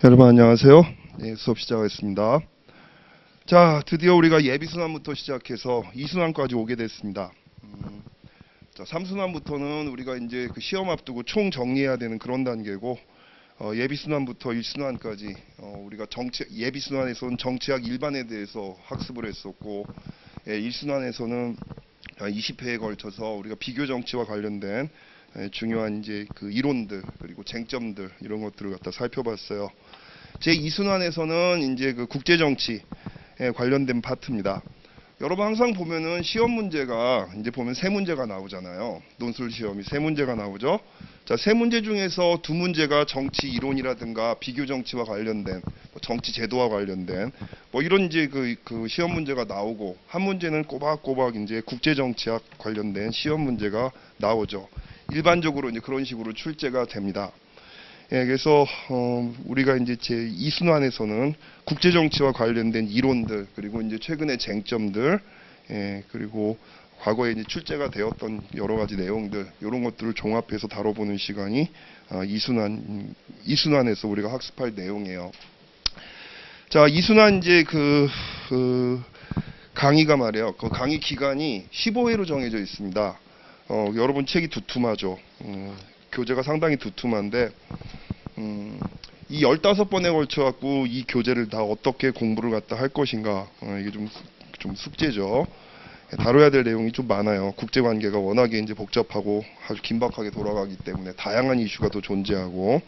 여러분 안녕하세요. 네, 수업 시작하겠습니다. 자, 드디어 우리가 예비순환부터 시작해서 2순환까지 오게 됐습니다. 자, 3순환부터는 우리가 이제 그 시험 앞두고 총 정리해야 되는 그런 단계고, 예비순환부터 1순환까지 우리가 예비순환에서는 정치학 일반에 대해서 학습을 했었고, 1순환에서는 20회에 걸쳐서 우리가 비교 정치와 관련된 중요한 이제 그 이론들 그리고 쟁점들 이런 것들을 갖다 살펴봤어요. 제 2순환에서는 이제 그 국제 정치에 관련된 파트입니다. 여러분 항상 보면은 시험 문제가 이제 보면 세 문제가 나오잖아요. 논술 시험이 세 문제가 나오죠. 자, 세 문제 중에서 두 문제가 정치 이론이라든가 비교 정치와 관련된 정치 제도와 관련된 이런 이제 그 시험 문제가 나오고, 한 문제는 꼬박꼬박 이제 국제 정치학 관련된 시험 문제가 나오죠. 일반적으로 이제 그런 식으로 출제가 됩니다. 그래서 우리가 이제 제 2순환에서는 국제 정치와 관련된 이론들 그리고 이제 최근의 쟁점들, 그리고 과거에 이제 출제가 되었던 여러 가지 내용들 이런 것들을 종합해서 다뤄보는 시간이 2순환에서 우리가 학습할 내용이에요. 자, 2순환 이제 그 강의가 말이에요. 그 강의 기간이 15회로 정해져 있습니다. 여러분 책이 두툼하죠. 교재가 상당히 두툼한데 이 15번에 걸쳐 갖고 이 교재를 다 어떻게 공부를 갖다 할 것인가, 이게 좀 숙제죠. 다뤄야 될 내용이 좀 많아요. 국제 관계가 워낙에 이제 복잡하고 아주 긴박하게 돌아가기 때문에 다양한 이슈가 또 존재하고,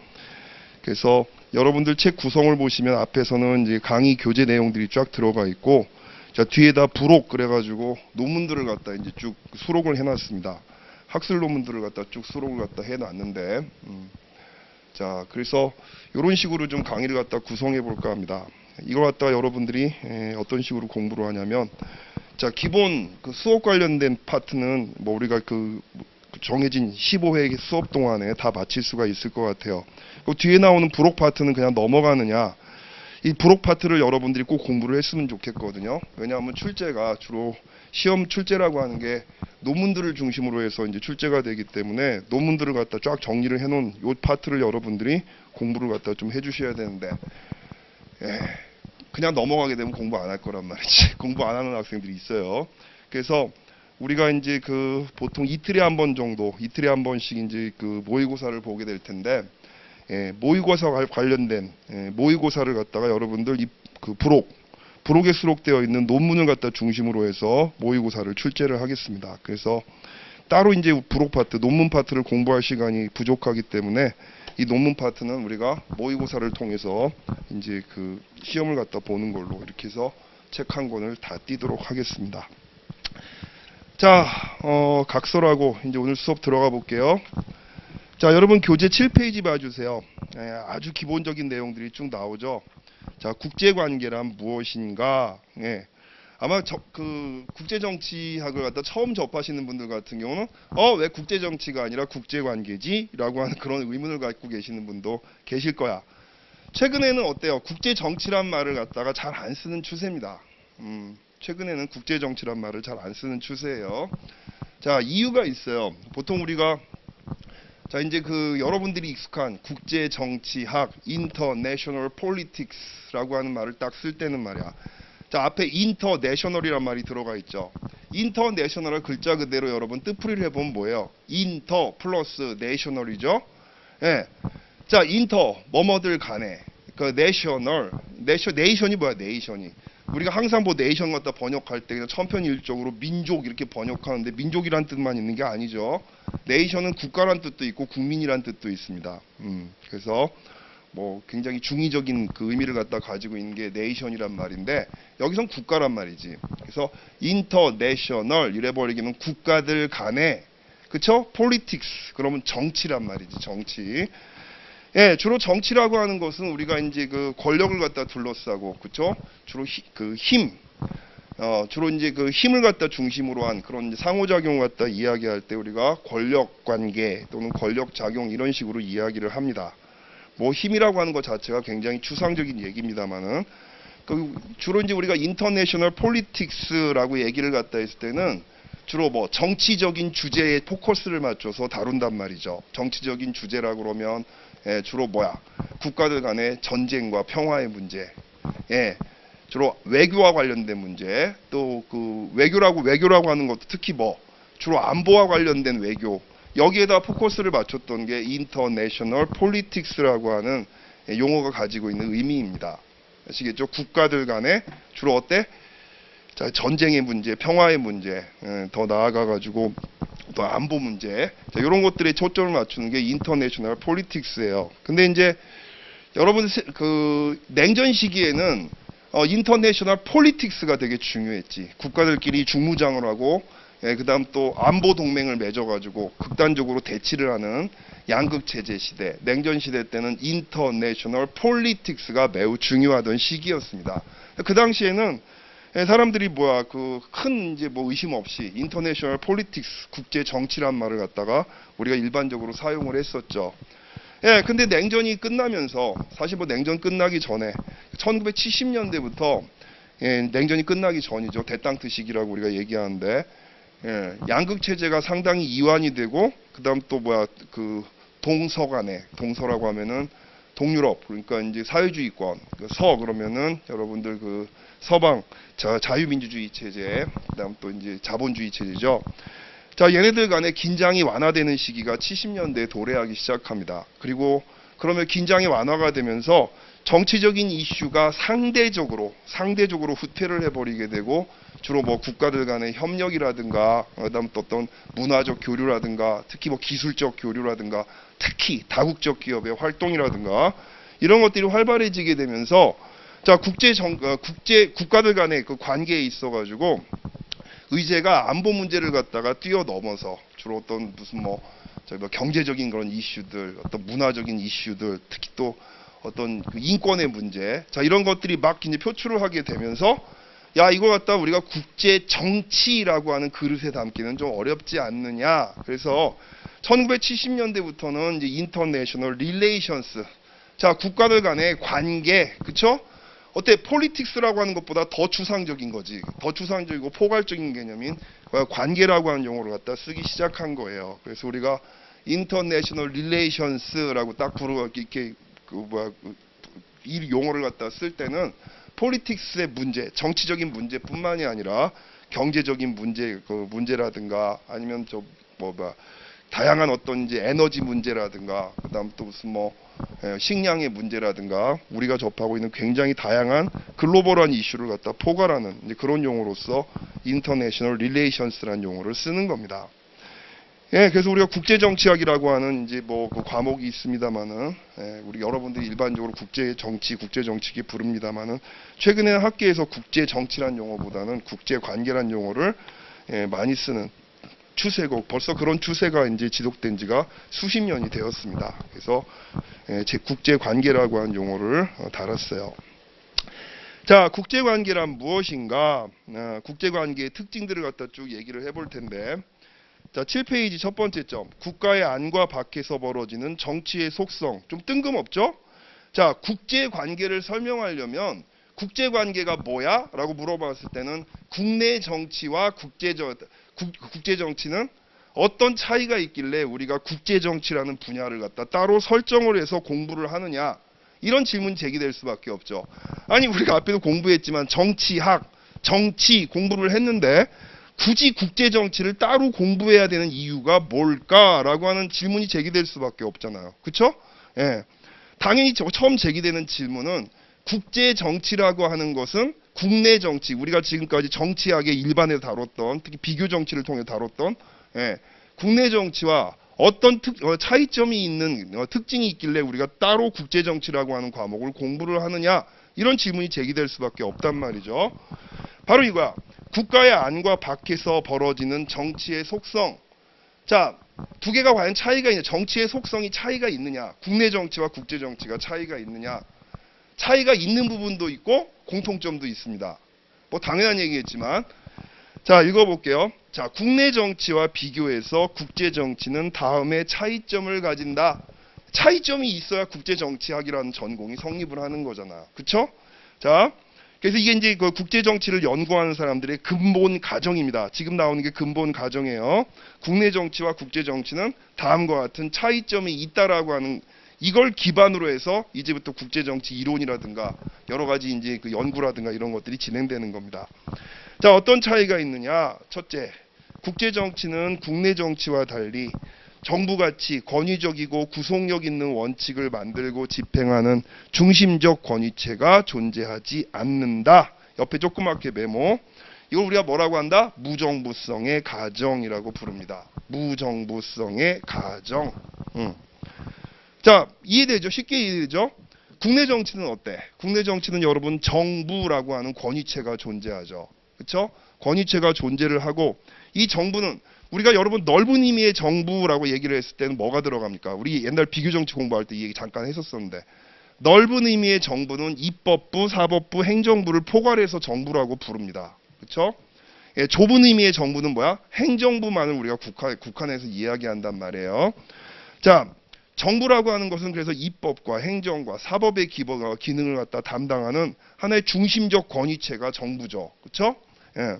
그래서 여러분들 책 구성을 보시면 앞에서는 이제 강의 교재 내용들이 쫙 들어가 있고, 자, 뒤에다 부록 그래가지고 논문들을 갖다 이제 쭉 수록을 해놨습니다. 학술 논문들을 갖다 쭉 수록을 갖다 해놨는데, 자, 그래서 이런 식으로 좀 강의를 갖다 구성해 볼까 합니다. 이걸 갖다 여러분들이 어떤 식으로 공부를 하냐면, 자, 기본 그 수업 관련된 파트는 우리가 그 정해진 15회 수업 동안에 다 마칠 수가 있을 것 같아요. 그 뒤에 나오는 부록 파트는 그냥 넘어가느냐, 이 부록 파트를 여러분들이 꼭 공부를 했으면 좋겠거든요. 왜냐하면 출제가 주로 시험 출제라고 하는 게 논문들을 중심으로 해서 이제 출제가 되기 때문에 논문들을 갖다 쫙 정리를 해놓은 이 파트를 여러분들이 공부를 갖다 좀 해주셔야 되는데, 그냥 넘어가게 되면 공부 안 할 거란 말이지. 공부 안 하는 학생들이 있어요. 그래서 우리가 이제 그 보통 이틀에 한 번 정도, 이틀에 한 번씩 이제 그 모의고사를 보게 될 텐데, 모의고사 관련된 모의고사를 갖다가 여러분들 그 부록에 수록되어 있는 논문을 갖다 중심으로 해서 모의고사를 출제를 하겠습니다. 그래서 따로 이제 부록 파트, 논문 파트를 공부할 시간이 부족하기 때문에 이 논문 파트는 우리가 모의고사를 통해서 이제 그 시험을 갖다 보는 걸로 이렇게 해서 책 한 권을 다 띄도록 하겠습니다. 자, 각설하고 이제 오늘 수업 들어가 볼게요. 자, 여러분 교재 7페이지 봐주세요. 아주 기본적인 내용들이 쭉 나오죠. 자, 국제관계란 무엇인가? 아마 그 국제정치학을 갖다 처음 접하시는 분들 같은 경우는 왜 국제정치가 아니라 국제관계지? 라고 하는 그런 의문을 갖고 계시는 분도 계실 거야. 최근에는 어때요? 국제정치란 말을 갖다가 잘 안 쓰는 추세입니다. 최근에는 국제정치란 말을 잘 안 쓰는 추세예요. 자, 이유가 있어요. 보통 우리가 자, 이제 그 여러분들이 익숙한 국제 정치학, international politics라고 하는 말을 딱 쓸 때는 말이야. 자, 앞에 international이란 말이 들어가 있죠. international을 글자 그대로 여러분 뜻풀이를 해보면 뭐예요? inter 플러스 national이죠. 예. 자, inter 뭐뭐들 간에 그 nation이 뭐야? nation이. 우리가 항상 nation 갖다 번역할 때 그냥 천편일적으로 민족 이렇게 번역하는데 민족이란 뜻만 있는 게 아니죠. 네이션은 국가란 뜻도 있고 국민이란 뜻도 있습니다. 그래서 굉장히 중의적인 그 의미를 갖다 가지고 있는 게 네이션이란 말인데, 여기선 국가란 말이지. 그래서 인터내셔널 이래 버리기는 국가들 간에, 그쵸? politics 그러면 정치란 말이지, 정치. 예, 주로 정치라고 하는 것은 우리가 이제 그 권력을 갖다 둘러싸고, 그쵸? 주로 그 힘, 주로 이제 그 힘을 갖다 중심으로 한 그런 상호작용을 갖다 이야기할 때 우리가 권력 관계 또는 권력 작용 이런 식으로 이야기를 합니다. 힘이라고 하는 것 자체가 굉장히 추상적인 얘기입니다만은, 주로 이제 우리가 인터내셔널 폴리틱스라고 얘기를 갖다 했을 때는 주로 정치적인 주제에 포커스를 맞춰서 다룬단 말이죠. 정치적인 주제라고 그러면 주로 뭐야? 국가들 간의 전쟁과 평화의 문제. 예, 주로 외교와 관련된 문제. 또 그 외교라고 하는 것도 특히 뭐 주로 안보와 관련된 외교. 여기에다 포커스를 맞췄던 게 인터내셔널 폴리틱스라고 하는 용어가 가지고 있는 의미입니다. 아시겠죠? 국가들 간에 주로 어때? 자, 전쟁의 문제, 평화의 문제, 더 나아가 가지고 또 안보 문제, 자, 이런 것들에 초점을 맞추는 게 인터내셔널 폴리틱스예요. 근데 이제 여러분 그 냉전 시기에는 인터내셔널 폴리틱스가 되게 중요했지. 국가들끼리 중무장을 하고, 그다음 또 안보 동맹을 맺어가지고 극단적으로 대치를 하는 양극 체제 시대, 냉전 시대 때는 인터내셔널 폴리틱스가 매우 중요하던 시기였습니다. 그 당시에는 사람들이 뭐야 그 큰 이제 뭐 의심 없이 인터내셔널 폴리틱스, 국제 정치란 말을 갖다가 우리가 일반적으로 사용을 했었죠. 예, 근데 냉전이 끝나면서 사실 뭐 냉전 끝나기 전에 1970년대부터 냉전이 끝나기 전이죠. 대땅트 시기라고 우리가 얘기하는데, 양극 체제가 상당히 이완이 되고, 그다음 또 뭐야 그 동서간에, 동서라고 하면은 동유럽, 그러니까 이제 사회주의권, 서 그러면은 여러분들 그 서방 자유민주주의 체제, 그다음 또 이제 자본주의 체제죠. 자, 얘네들 간의 긴장이 완화되는 시기가 70년대에 도래하기 시작합니다. 그리고 그러면 긴장이 완화가 되면서 정치적인 이슈가 상대적으로 후퇴를 해버리게 되고, 주로 뭐 국가들 간의 협력이라든가, 그다음 또 어떤 문화적 교류라든가, 특히 뭐 기술적 교류라든가, 특히 다국적 기업의 활동이라든가 이런 것들이 활발해지게 되면서, 자, 국가들 간의 그 관계에 있어가지고 의제가 안보 문제를 갖다가 뛰어넘어서 주로 어떤 무슨 뭐 경제적인 그런 이슈들, 어떤 문화적인 이슈들, 특히 또 어떤 그 인권의 문제, 자, 이런 것들이 막 이제 표출을 하게 되면서, 야, 이거 갖다 우리가 국제 정치라고 하는 그릇에 담기는 좀 어렵지 않느냐. 그래서 1970년대부터는 이제 인터내셔널 릴레이션스, 자, 국가들 간의 관계, 그쵸? 어때? 폴리틱스라고 하는 것보다 더 추상적인 거지. 더 추상적이고 포괄적인 개념인 관계라고 하는 용어를 갖다 쓰기 시작한 거예요. 그래서 우리가 인터내셔널 릴레이션스라고 딱 이렇게 이 용어를 갖다 쓸 때는 폴리틱스의 문제, 정치적인 문제뿐만이 아니라 경제적인 문제라든가, 아니면 다양한 어떤 이제 에너지 문제라든가, 그다음 또 무슨 뭐 식량의 문제라든가, 우리가 접하고 있는 굉장히 다양한 글로벌한 이슈를 갖다 포괄하는 이제 그런 용어로서 인터내셔널 릴레이션스라는 용어를 쓰는 겁니다. 예, 그래서 우리가 국제정치학이라고 하는 이제 뭐 그 과목이 있습니다만은, 우리 여러분들이 일반적으로 국제정치기 부릅니다만은, 최근에 학계에서 국제정치란 용어보다는 국제관계란 용어를 많이 쓰는 추세고, 벌써 그런 추세가 이제 지속된 지가 수십 년이 되었습니다. 그래서 제 국제관계라고 하는 용어를 달았어요. 자, 국제관계란 무엇인가? 국제관계의 특징들을 갖다 쭉 얘기를 해볼 텐데, 자, 7페이지 첫 번째 점, 국가의 안과 밖에서 벌어지는 정치의 속성. 좀 뜬금없죠? 자, 국제관계를 설명하려면 국제관계가 뭐야? 라고 물어봤을 때는 국내 정치와 국제정치는 어떤 차이가 있길래 우리가 국제정치라는 분야를 갖다 따로 설정을 해서 공부를 하느냐, 이런 질문이 제기될 수밖에 없죠. 아니, 우리가 앞에도 공부했지만 정치 공부를 했는데 굳이 국제정치를 따로 공부해야 되는 이유가 뭘까라고 하는 질문이 제기될 수밖에 없잖아요. 그렇죠? 예. 당연히 처음 제기되는 질문은, 국제정치라고 하는 것은 국내 정치, 우리가 지금까지 정치학의 일반에서 다뤘던, 특히 비교 정치를 통해 다뤘던 국내 정치와 어떤 차이점이 있는 특징이 있길래 우리가 따로 국제정치라고 하는 과목을 공부를 하느냐, 이런 질문이 제기될 수밖에 없단 말이죠. 바로 이거야. 국가의 안과 밖에서 벌어지는 정치의 속성. 자, 두 개가 과연 차이가 있냐, 정치의 속성이 차이가 있느냐, 국내 정치와 국제 정치가 차이가 있느냐. 차이가 있는 부분도 있고 공통점도 있습니다. 뭐 당연한 얘기겠지만, 자, 읽어볼게요. 자, 국내 정치와 비교해서 국제 정치는 다음의 차이점을 가진다. 차이점이 있어야 국제 정치학이라는 전공이 성립을 하는 거잖아. 그쵸? 자, 그래서 이게 이제 그 국제 정치를 연구하는 사람들의 근본 가정입니다. 지금 나오는 게 근본 가정이에요. 국내 정치와 국제 정치는 다음과 같은 차이점이 있다라고 하는 이걸 기반으로 해서 이제부터 국제 정치 이론이라든가 여러 가지 이제 그 연구라든가 이런 것들이 진행되는 겁니다. 자, 어떤 차이가 있느냐? 첫째, 국제 정치는 국내 정치와 달리 정부같이 권위적이고 구속력 있는 원칙을 만들고 집행하는 중심적 권위체가 존재하지 않는다. 옆에 조그맣게 메모. 이걸 우리가 뭐라고 한다? 무정부성의 가정이라고 부릅니다. 무정부성의 가정. 자, 이해되죠? 쉽게 이해되죠? 국내 정치는 어때? 국내 정치는 여러분 정부라고 하는 권위체가 존재하죠. 그렇죠? 권위체가 존재를 하고 이 정부는 우리가 여러분 넓은 의미의 정부라고 얘기를 했을 때는 뭐가 들어갑니까? 우리 옛날 비교정치 공부할 때 이 얘기 잠깐 했었었는데 넓은 의미의 정부는 입법부, 사법부, 행정부를 포괄해서 정부라고 부릅니다. 그렇죠? 예, 좁은 의미의 정부는 뭐야? 행정부만을 우리가 국한해서 이야기한단 말이에요. 자, 정부라고 하는 것은 그래서 입법과 행정과 사법의 기능을 갖다 담당하는 하나의 중심적 권위체가 정부죠. 그렇죠? 예.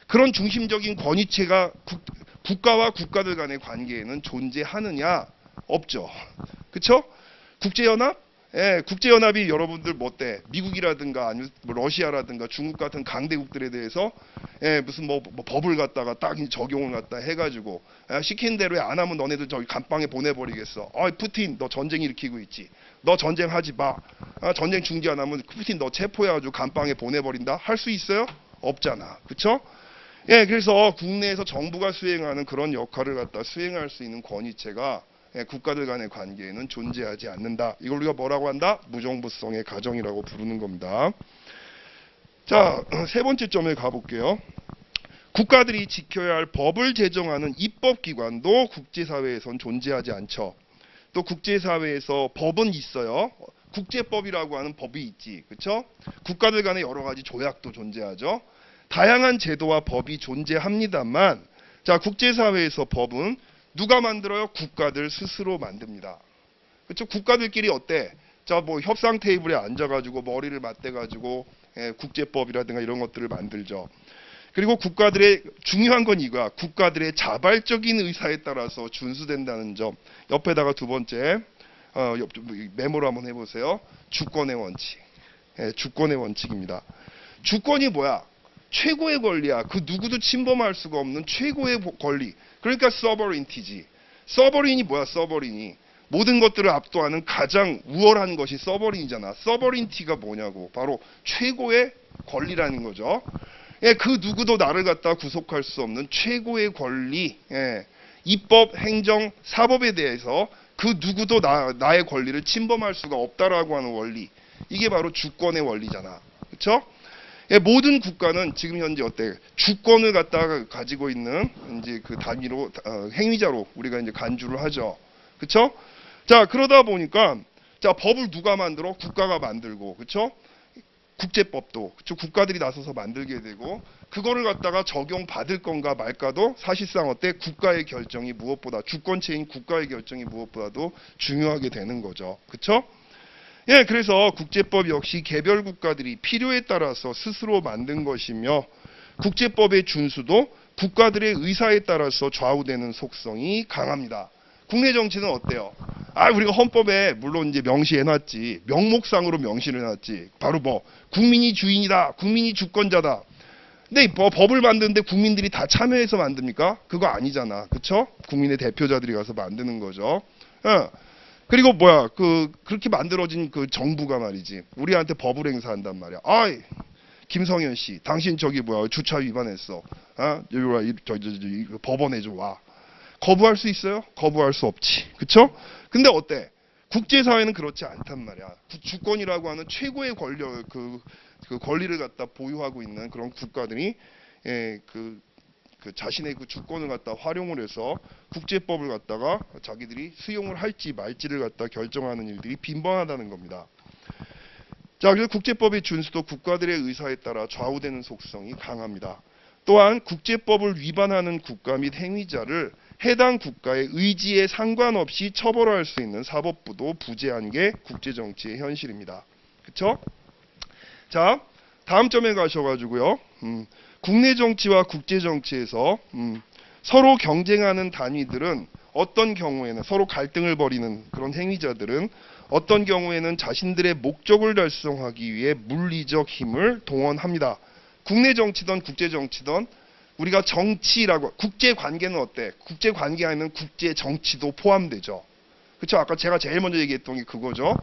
그런 중심적인 권위체가 국가와 국가들 간의 관계에는 존재하느냐? 없죠. 그렇죠? 국제연합? 예, 국제연합이 여러분들 뭐 때 미국이라든가 아니면 뭐 러시아라든가 중국 같은 강대국들에 대해서 예, 무슨 뭐 법을 갖다가 딱 적용을 갖다 해가지고 시킨 대로 안 하면 너네들 저기 감방에 보내버리겠어. 푸틴 너 전쟁 일으키고 있지. 너 전쟁하지 마. 전쟁 중지 안 하면 푸틴 너 체포해가지고 감방에 보내버린다. 할 수 있어요? 없잖아. 그렇죠? 예, 그래서 국내에서 정부가 수행하는 그런 역할을 갖다 수행할 수 있는 권위체가 국가들 간의 관계에는 존재하지 않는다. 이걸 우리가 뭐라고 한다? 무정부성의 가정이라고 부르는 겁니다. 자, 세 번째 점에 가볼게요. 국가들이 지켜야 할 법을 제정하는 입법기관도 국제사회에선 존재하지 않죠. 또 국제사회에서 법은 있어요. 국제법이라고 하는 법이 있지. 그렇죠? 국가들 간의 여러 가지 조약도 존재하죠. 다양한 제도와 법이 존재합니다만 자, 국제사회에서 법은 누가 만들어요? 국가들 스스로 만듭니다. 그렇죠? 국가들끼리 어때? 자, 뭐 협상 테이블에 앉아가지고 머리를 맞대가지고 국제법이라든가 이런 것들을 만들죠. 그리고 국가들의 중요한 건 이거야. 국가들의 자발적인 의사에 따라서 준수된다는 점. 옆에다가 두 번째 메모를 한번 해보세요. 주권의 원칙. 주권의 원칙입니다. 주권이 뭐야? 최고의 권리야. 그 누구도 침범할 수가 없는 최고의 권리. 그러니까 서버린티지. 서버린이 뭐야? 서버린이 모든 것들을 압도하는 가장 우월한 것이 서버린이잖아. 서버린티가 뭐냐고. 바로 최고의 권리라는 거죠. 예, 그 누구도 나를 갖다 구속할 수 없는 최고의 권리. 예, 입법, 행정, 사법에 대해서 그 누구도 나의 권리를 침범할 수가 없다라고 하는 원리. 이게 바로 주권의 원리잖아. 그렇죠? 예, 모든 국가는 지금 현재 어때? 주권을 갖다가 가지고 있는 이제 그 단위로 행위자로 우리가 이제 간주를 하죠. 그렇죠? 자, 그러다 보니까 자, 법을 누가 만들어? 국가가 만들고. 그렇죠? 국제법도 그렇죠? 국가들이 나서서 만들게 되고 그거를 갖다가 적용받을 건가 말까도 사실상 어때? 국가의 결정이 무엇보다 주권체인 국가의 결정이 무엇보다도 중요하게 되는 거죠. 그렇죠? 예, 그래서 국제법 역시 개별 국가들이 필요에 따라서 스스로 만든 것이며 국제법의 준수도 국가들의 의사에 따라서 좌우되는 속성이 강합니다. 국내 정치는 어때요? 우리가 헌법에 물론 이제 명시해놨지. 명목상으로 명시를 해놨지. 바로 뭐 국민이 주인이다. 국민이 주권자다. 근데 법을 만드는데 국민들이 다 참여해서 만듭니까? 그거 아니잖아. 그쵸? 국민의 대표자들이 가서 만드는 거죠. 예. 그리고 뭐야 그렇게 만들어진 그 정부가 말이지 우리한테 법을 행사한단 말이야. 김성현 씨, 당신 저기 뭐야 주차 위반했어. 여기 와, 법원에 좀 와. 거부할 수 있어요? 거부할 수 없지. 그쵸? 근데 어때? 국제사회는 그렇지 않단 말이야. 주권이라고 하는 최고의 그 권리를 갖다 보유하고 있는 그런 국가들이 자신의 그 주권을 갖다 활용을 해서 국제법을 갖다가 자기들이 수용을 할지 말지를 갖다 결정하는 일들이 빈번하다는 겁니다. 자, 그래서 국제법의 준수도 국가들의 의사에 따라 좌우되는 속성이 강합니다. 또한 국제법을 위반하는 국가 및 행위자를 해당 국가의 의지에 상관없이 처벌할 수 있는 사법부도 부재한 게 국제정치의 현실입니다. 그렇죠? 자, 다음 점에 가셔가지고요. 국내 정치와 국제 정치에서 서로 경쟁하는 단위들은 어떤 경우에는 서로 갈등을 벌이는 그런 행위자들은 어떤 경우에는 자신들의 목적을 달성하기 위해 물리적 힘을 동원합니다. 국내 정치든 국제 정치든 우리가 정치라고 국제 관계는 어때? 국제 관계 안에는 국제 정치도 포함되죠. 그렇죠? 아까 제가 제일 먼저 얘기했던 게 그거죠.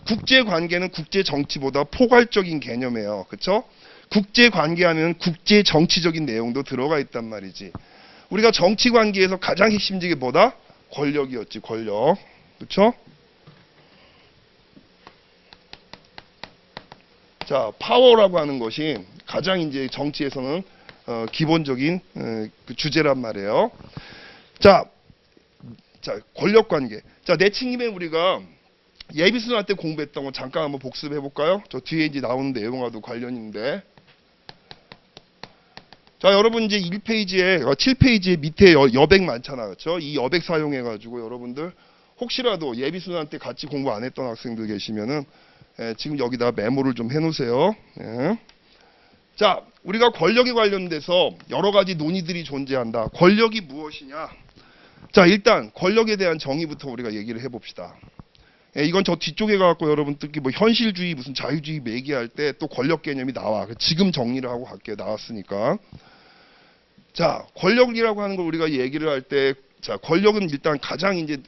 국제 관계는 국제 정치보다 포괄적인 개념이에요. 그렇죠? 국제 관계 안에는 국제 정치적인 내용도 들어가 있단 말이지. 우리가 정치 관계에서 가장 핵심적인 게 뭐다? 권력이었지, 권력. 그렇죠? 자, 파워라고 하는 것이 가장 이제 정치에서는 기본적인 그 주제란 말이에요. 자, 권력 관계. 자, 내친김에 우리가 예비수능 때 공부했던 거 잠깐 한번 복습해 볼까요? 저 뒤에 이제 나오는 내용과도 관련인데. 자, 여러분 이제 1페이지에 7페이지에 밑에 여백 많잖아요. 그렇죠? 이 여백 사용해 가지고 여러분들 혹시라도 예비수능 때 같이 공부 안 했던 학생들 계시면은 지금 여기다 메모를 좀 해 놓으세요. 예. 자, 우리가 권력에 관련돼서 여러 가지 논의들이 존재한다. 권력이 무엇이냐? 자, 일단 권력에 대한 정의부터 우리가 얘기를 해 봅시다. 예, 이건 저 뒤쪽에 가갖고 여러분 특히 뭐 현실주의 무슨 자유주의 얘기할 때 또 권력 개념이 나와. 지금 정리를 하고 갈게요. 나왔으니까. 자, 권력이라고 하는 걸 우리가 얘기를 할 때, 자, 권력은 일단 가장 이제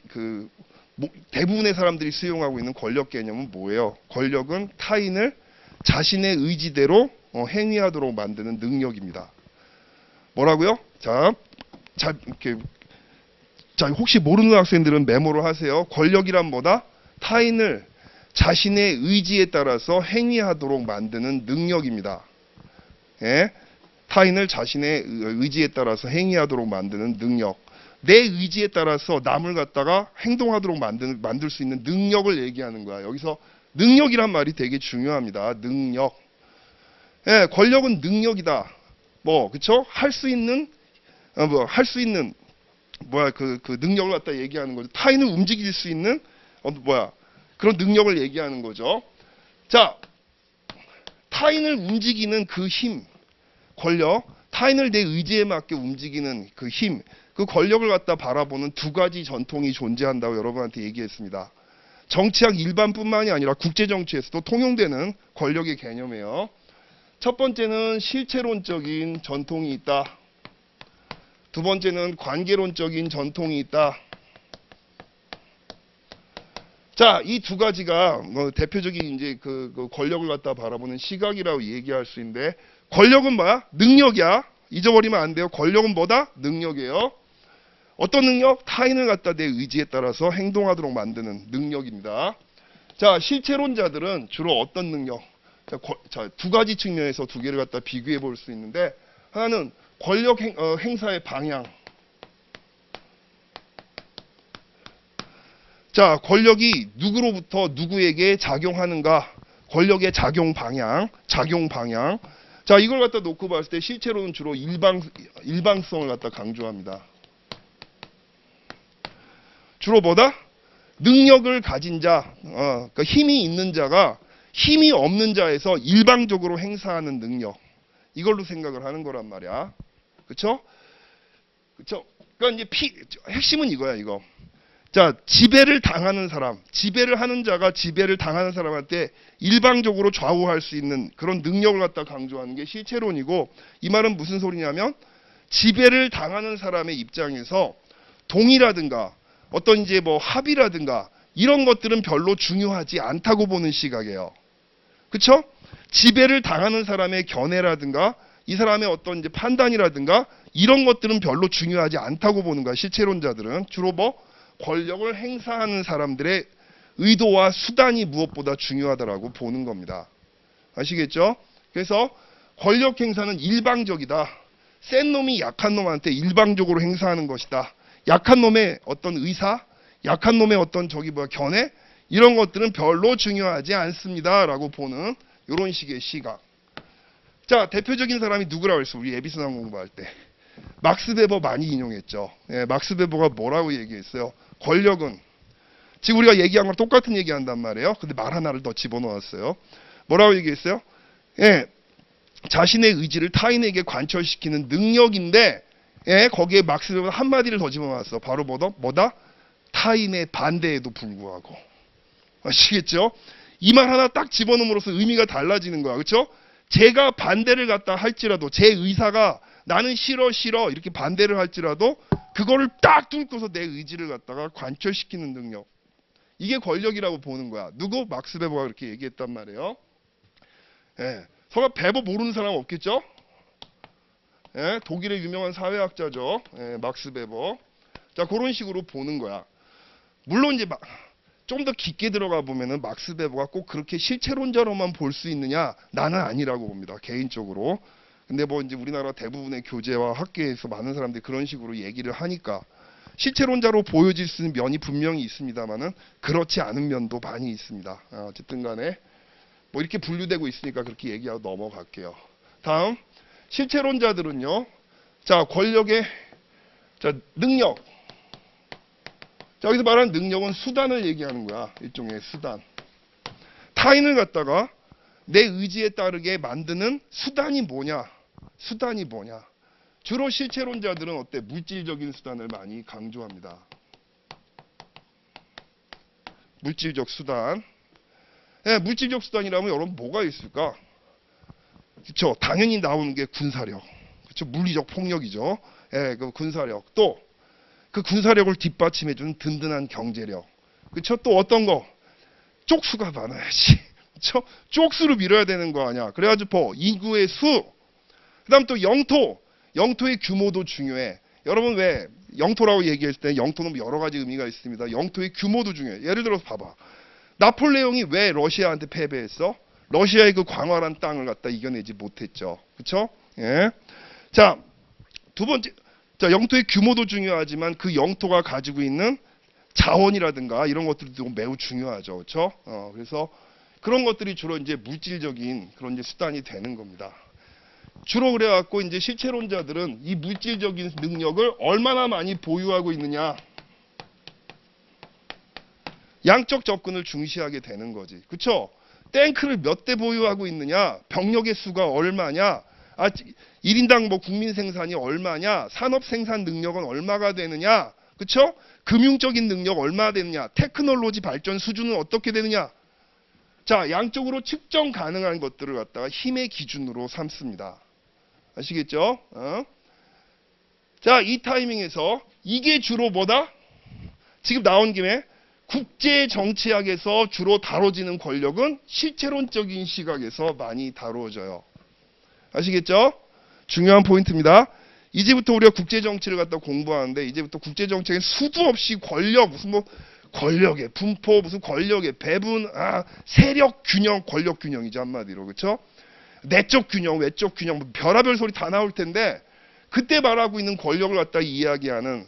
대부분의 사람들이 수용하고 있는 권력 개념은 뭐예요? 권력은 타인을 자신의 의지대로 행위하도록 만드는 능력입니다. 뭐라고요? 자, 혹시 모르는 학생들은 메모를 하세요. 권력이란 뭐다? 타인을 자신의 의지에 따라서 행위하도록 만드는 능력입니다. 예? 타인을 자신의 의지에 따라서 행위하도록 만드는 능력. 내 의지에 따라서 남을 갖다가 행동하도록 만들 수 있는 능력을 얘기하는 거야. 여기서 능력이란 말이 되게 중요합니다. 능력. 예, 권력은 능력이다. 그쵸? 할 수 있는 그 능력을 갖다 얘기하는 거죠. 타인을 움직일 수 있는 그런 능력을 얘기하는 거죠. 자, 타인을 움직이는 그 힘, 권력, 타인을 내 의지에 맞게 움직이는 그 힘, 그 권력을 갖다 바라보는 두 가지 전통이 존재한다고 여러분한테 얘기했습니다. 정치학 일반뿐만이 아니라 국제 정치에서도 통용되는 권력의 개념이에요. 첫 번째는 실체론적인 전통이 있다. 두 번째는 관계론적인 전통이 있다. 자, 이 두 가지가 대표적인 이제 그 권력을 갖다 바라보는 시각이라고 얘기할 수 있는데, 권력은 뭐야? 능력이야. 잊어버리면 안 돼요. 권력은 뭐다? 능력이에요. 어떤 능력? 타인을 갖다 내 의지에 따라서 행동하도록 만드는 능력입니다. 자, 실체론자들은 주로 어떤 능력? 자, 두 가지 측면에서 두 개를 갖다 비교해 볼 수 있는데, 하나는 권력 행사의 방향. 자, 권력이 누구로부터 누구에게 작용하는가? 권력의 작용 방향. 자, 이걸 갖다 놓고 봤을 때 실제로는 주로 일방성을 갖다 강조합니다. 주로 뭐다? 능력을 가진 자, 그러니까 힘이 있는 자가 힘이 없는 자에서 일방적으로 행사하는 능력. 이걸로 생각을 하는 거란 말이야. 그쵸? 그러니까 이제 핵심은 이거야, 이거. 자, 지배를 당하는 사람, 지배를 하는 자가 지배를 당하는 사람한테 일방적으로 좌우할 수 있는 그런 능력을 갖다 강조하는 게 실체론이고, 이 말은 무슨 소리냐면 지배를 당하는 사람의 입장에서 동의라든가 어떤 이제 합의라든가 이런 것들은 별로 중요하지 않다고 보는 시각이에요. 그쵸? 지배를 당하는 사람의 견해라든가 이 사람의 어떤 이제 판단이라든가 이런 것들은 별로 중요하지 않다고 보는 거야. 실체론자들은 주로 권력을 행사하는 사람들의 의도와 수단이 무엇보다 중요하다라고 보는 겁니다. 아시겠죠? 그래서 권력 행사는 일방적이다. 센 놈이 약한 놈한테 일방적으로 행사하는 것이다. 약한 놈의 어떤 의사, 약한 놈의 어떤 견해 이런 것들은 별로 중요하지 않습니다라고 보는 이런 식의 시각. 자, 대표적인 사람이 누구라고 했어? 우리 예비수능 공부할 때 막스 베버 많이 인용했죠. 예, 막스 베버가 뭐라고 얘기했어요? 권력은 지금 우리가 얘기한 거랑 똑같은 얘기한단 말이에요. 근데 말 하나를 더 집어넣었어요. 뭐라고 얘기했어요? 예, 자신의 의지를 타인에게 관철시키는 능력인데 예, 거기에 막스 베버는 한마디를 더 집어넣었어. 바로 뭐다? 타인의 반대에도 불구하고. 아시겠죠? 이 말 하나 딱 집어넣음으로써 의미가 달라지는 거야. 그렇죠? 제가 반대를 갖다 할지라도 제 의사가 나는 싫어 이렇게 반대를 할지라도 그거를 딱 뚫고서 내 의지를 갖다가 관철시키는 능력. 이게 권력이라고 보는 거야. 누구? 막스 베버가 그렇게 얘기했단 말이에요. 예. 설마 베버 모르는 사람 없겠죠? 예, 독일의 유명한 사회학자죠. 예, 막스 베버. 자, 그런 식으로 보는 거야. 물론 이제 좀 더 깊게 들어가 보면은 막스 베버가 꼭 그렇게 실체론자로만 볼 수 있느냐? 나는 아니라고 봅니다. 개인적으로. 근데 뭐 이제 우리나라 대부분의 교재와 학계에서 많은 사람들이 그런 식으로 얘기를 하니까 실체론자로 보여질 수 있는 면이 분명히 있습니다만은 그렇지 않은 면도 많이 있습니다. 어쨌든 간에 뭐 이렇게 분류되고 있으니까 그렇게 얘기하고 넘어갈게요. 다음 실체론자들은요. 자, 권력의 능력. 자, 여기서 말하는 능력은 수단을 얘기하는 거야. 일종의 수단. 타인을 갖다가 내 의지에 따르게 만드는 수단이 뭐냐? 수단이 뭐냐? 주로 실체론자들은 어때? 물질적인 수단을 많이 강조합니다. 물질적 수단. 예, 물질적 수단이라면 여러분 뭐가 있을까? 그렇죠. 당연히 나오는 게 군사력. 그렇죠. 물리적 폭력이죠. 예, 그 군사력. 또 그 군사력을 뒷받침해주는 든든한 경제력. 그렇죠. 또 어떤 거? 쪽수가 많아야지. 그렇죠. 쪽수로 밀어야 되는 거 아니야. 그래가지고 인구의 수. 그다음 또 영토. 영토의 규모도 중요해. 여러분 왜 영토라고 얘기할 때 영토는 여러 가지 의미가 있습니다. 영토의 규모도 중요해. 예를 들어서 봐봐. 나폴레옹이 왜 러시아한테 패배했어? 러시아의 그 광활한 땅을 갖다 이겨내지 못했죠. 그렇죠? 예. 자, 두 번째. 자, 영토의 규모도 중요하지만 그 영토가 가지고 있는 자원이라든가 이런 것들도 매우 중요하죠. 그렇죠? 그래서 그런 것들이 주로 이제 물질적인 그런 이제 수단이 되는 겁니다. 주로 그래갖고 이제 실체론자들은 이 물질적인 능력을 얼마나 많이 보유하고 있느냐. 양적 접근을 중시하게 되는 거지. 그렇죠? 탱크를 몇 대 보유하고 있느냐. 병력의 수가 얼마냐. 1인당 뭐 국민 생산이 얼마냐. 산업 생산 능력은 얼마가 되느냐. 그렇죠? 금융적인 능력 얼마나 되느냐. 테크놀로지 발전 수준은 어떻게 되느냐. 자, 양적으로 측정 가능한 것들을 갖다가 힘의 기준으로 삼습니다. 아시겠죠? 자, 이 타이밍에서 이게 주로 뭐다? 지금 나온 김에 국제정치학에서 주로 다뤄지는 권력은 실체론적인 시각에서 많이 다루어져요. 아시겠죠? 중요한 포인트입니다. 이제부터 우리가 국제정치를 갖다 공부하는데 이제부터 국제정치에 수도 없이 권력, 무슨 뭐 권력의 분포, 무슨 권력의 배분, 세력 균형, 권력 균형이죠. 한마디로. 그렇죠? 내적 균형, 외적 균형, 뭐 별의별 소리 다 나올 텐데 그때 말하고 있는 권력을 갖다 이야기하는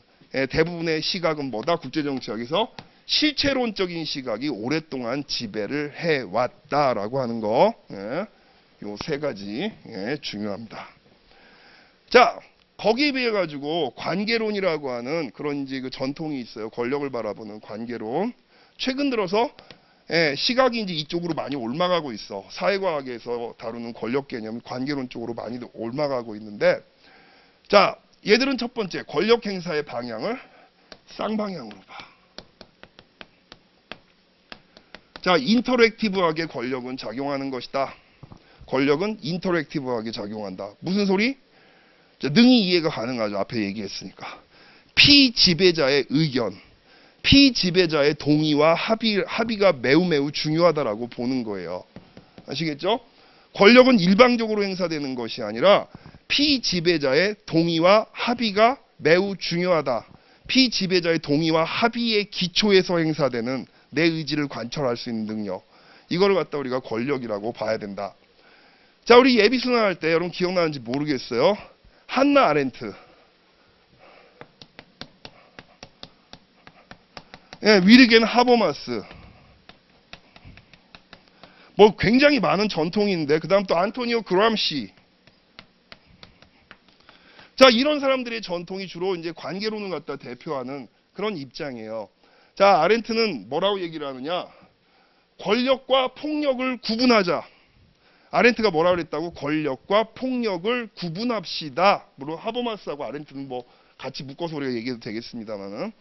대부분의 시각은 뭐다? 국제정치학에서 실체론적인 시각이 오랫동안 지배를 해왔다라고 하는 거. 요 세 가지 중요합니다. 자, 거기에 비해 가지고 관계론이라고 하는 그런 이제 그 전통이 있어요. 권력을 바라보는 관계론. 최근 들어서 시각이 이제 이쪽으로 많이 올라가고 있어. 사회과학에서 다루는 권력 개념이 관계론 쪽으로 많이 올라가고 있는데, 자, 얘들은 첫 번째 권력 행사의 방향을 쌍방향으로 봐. 자, 인터랙티브하게 권력은 작용하는 것이다. 권력은 인터랙티브하게 작용한다. 무슨 소리? 자, 능히 이해가 가능하죠. 앞에 얘기했으니까. 피지배자의 의견, 피지배자의 동의와 합의가 매우 중요하다라고 보는 거예요. 아시겠죠? 권력은 일방적으로 행사되는 것이 아니라 피지배자의 동의와 합의가 매우 중요하다. 피지배자의 동의와 합의의 기초에서 행사되는 내 의지를 관철할 수 있는 능력. 이거를 갖다 우리가 권력이라고 봐야 된다. 자, 우리 예비순환 할 때 여러분 기억나는지 모르겠어요. 한나 아렌트. 위르겐 하버마스. 뭐 굉장히 많은 전통인데 그 다음 또 안토니오 그람시. 자, 이런 사람들의 전통이 주로 이제 관계론을 갖다 대표하는 그런 입장이에요. 자, 아렌트는 뭐라고 얘기를 하느냐? 권력과 폭력을 구분하자. 아렌트가 뭐라 그랬다고? 권력과 폭력을 구분합시다. 물론 하버마스하고 아렌트는 뭐 같이 묶어서 우리가 얘기해도 되겠습니다만은.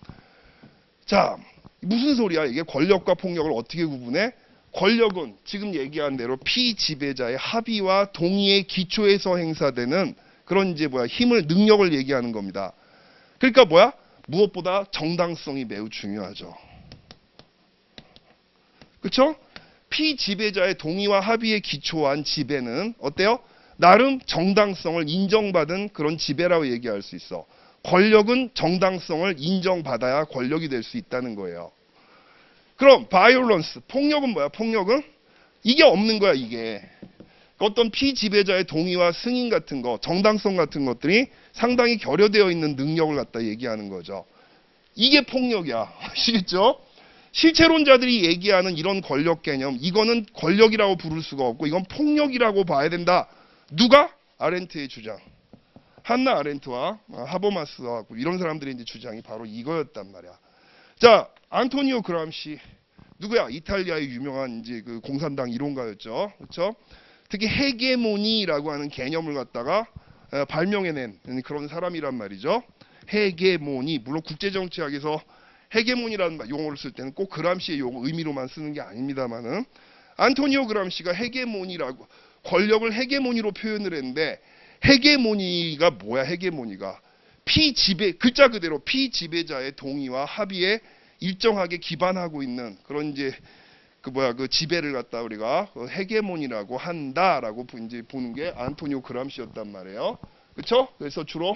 자, 무슨 소리야? 이게 권력과 폭력을 어떻게 구분해? 권력은 지금 얘기한 대로 피지배자의 합의와 동의의 기초에서 행사되는 그런 이제 힘을, 능력을 얘기하는 겁니다. 그러니까 뭐야? 무엇보다 정당성이 매우 중요하죠. 그렇죠? 피지배자의 동의와 합의에 기초한 지배는 어때요? 나름 정당성을 인정받은 그런 지배라고 얘기할 수 있어. 권력은 정당성을 인정받아야 권력이 될 수 있다는 거예요. 그럼 바이올런스, 폭력은 뭐야? 폭력은 이게 없는 거야, 이게. 어떤 피지배자의 동의와 승인 같은 거, 정당성 같은 것들이 상당히 결여되어 있는 능력을 갖다 얘기하는 거죠. 이게 폭력이야. 아시겠죠? 실체론자들이 얘기하는 이런 권력 개념, 이거는 권력이라고 부를 수가 없고 이건 폭력이라고 봐야 된다. 누가? 아렌트의 주장. 한나 아렌트와 하버마스와 이런 사람들의 이제 주장이 바로 이거였단 말이야. 자, 안토니오 그람시 누구야? 이탈리아의 유명한 이제 그 공산당 이론가였죠. 그렇죠? 특히 헤게모니라고 하는 개념을 갖다가 발명해낸 그런 사람이란 말이죠. 헤게모니. 물론 국제정치학에서 헤게모니라는 용어를 쓸 때는 꼭 그람시의 용어 의미로만 쓰는 게 아닙니다만은 안토니오 그람시가 헤게모니라고 권력을 헤게모니로 표현을 했는데 헤게모니가 뭐야? 헤게모니가 피지배 글자 그대로 피지배자의 동의와 합의에 일정하게 기반하고 있는 그런 이제 그 지배를 갖다 우리가 헤게모니라고 한다라고 이제 보는 게 안토니오 그람시였단 말이에요. 그렇죠? 그래서 주로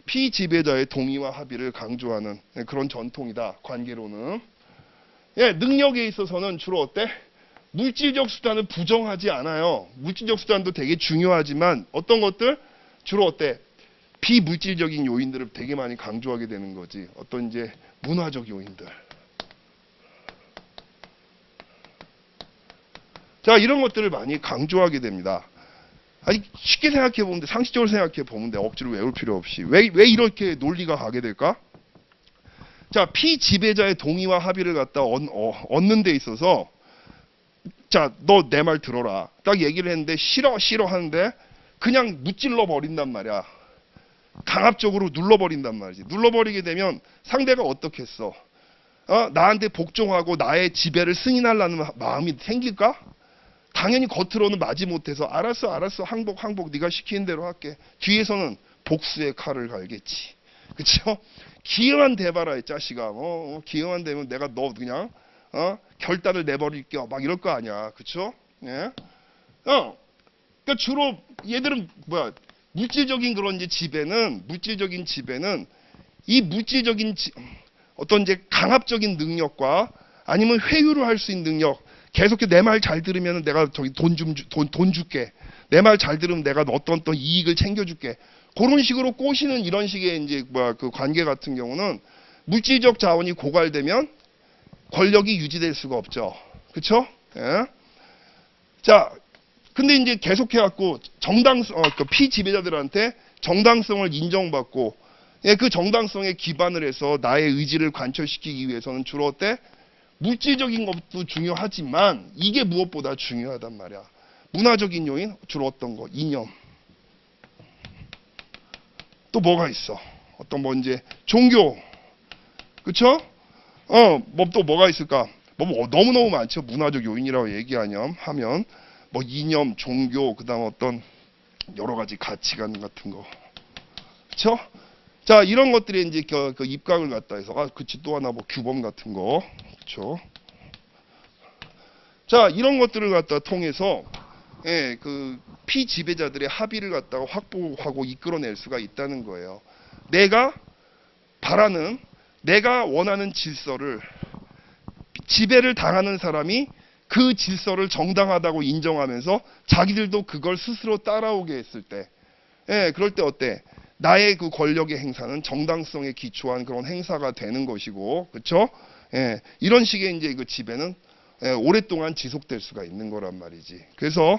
피지배자의 동의와 합의를 강조하는 그런 전통이다. 관계로는. 예, 능력에 있어서는 주로 어때? 물질적 수단을 부정하지 않아요. 물질적 수단도 되게 중요하지만 어떤 것들? 주로 어때? 비물질적인 요인들을 되게 많이 강조하게 되는 거지. 어떤 이제 문화적 요인들. 자, 이런 것들을 많이 강조하게 됩니다. 아니, 쉽게 생각해 보면 돼. 상식적으로 생각해 보면 돼. 억지로 외울 필요 없이. 왜 이렇게 논리가 가게 될까? 자, 피지배자의 동의와 합의를 갖다 얻는 데 있어서 자, 너 내 말 들어라. 딱 얘기를 했는데 싫어 하는데 그냥 무찔러 버린단 말이야. 강압적으로 눌러버린단 말이지. 눌러버리게 되면 상대가 어떻겠어? 나한테 복종하고 나의 지배를 승인하려는 마음이 생길까? 당연히 겉으로는 마지못해서 알았어 항복 네가 시키는 대로 할게. 뒤에서는 복수의 칼을 갈겠지. 그쵸? 기회만 대봐라 이 자식아. 기회만 되면 내가 너 그냥 결단을 내버릴게 막 이럴 거 아니야. 그쵸? 예? 그러니까 주로 얘들은 뭐야? 물질적인 그런 이제 물질적인 지배는 이 물질적인 어떤 이제 강압적인 능력과 아니면 회유를 할 수 있는 능력. 계속해서 내 말 잘 들으면 내가 저기 돈 줄게. 내 말 잘 들으면 내가 어떤 이익을 챙겨줄게. 그런 식으로 꼬시는 이런 식의 이제 그 관계 같은 경우는 물질적 자원이 고갈되면 권력이 유지될 수가 없죠. 그렇죠? 예? 자, 근데 이제 계속해갖고 그 피지배자들한테 정당성을 인정받고 그 정당성에 기반을 해서 나의 의지를 관철시키기 위해서는 주로 어때? 물질적인 것도 중요하지만 이게 무엇보다 중요하단 말이야. 문화적인 요인 주로 어떤 거? 이념. 또 뭐가 있어? 어떤 이제 종교. 그쵸? 또 뭐가 있을까? 너무너무 많죠. 문화적 요인이라고 얘기하면 이념, 종교, 그다음 어떤 여러 가지 가치관 같은 거. 그쵸? 자, 이런 것들이 이제 그 입각을 갖다 해서 그치 또 하나 규범 같은 거. 그렇죠. 자, 이런 것들을 갖다 통해서 그 피지배자들의 합의를 갖다가 확보하고 이끌어낼 수가 있다는 거예요. 내가 원하는 질서를 지배를 당하는 사람이 그 질서를 정당하다고 인정하면서 자기들도 그걸 스스로 따라오게 했을 때, 그럴 때 어때? 나의 그 권력의 행사는 정당성에 기초한 그런 행사가 되는 것이고, 그렇죠? 이런 식의 이제 그 지배는 오랫동안 지속될 수가 있는 거란 말이지. 그래서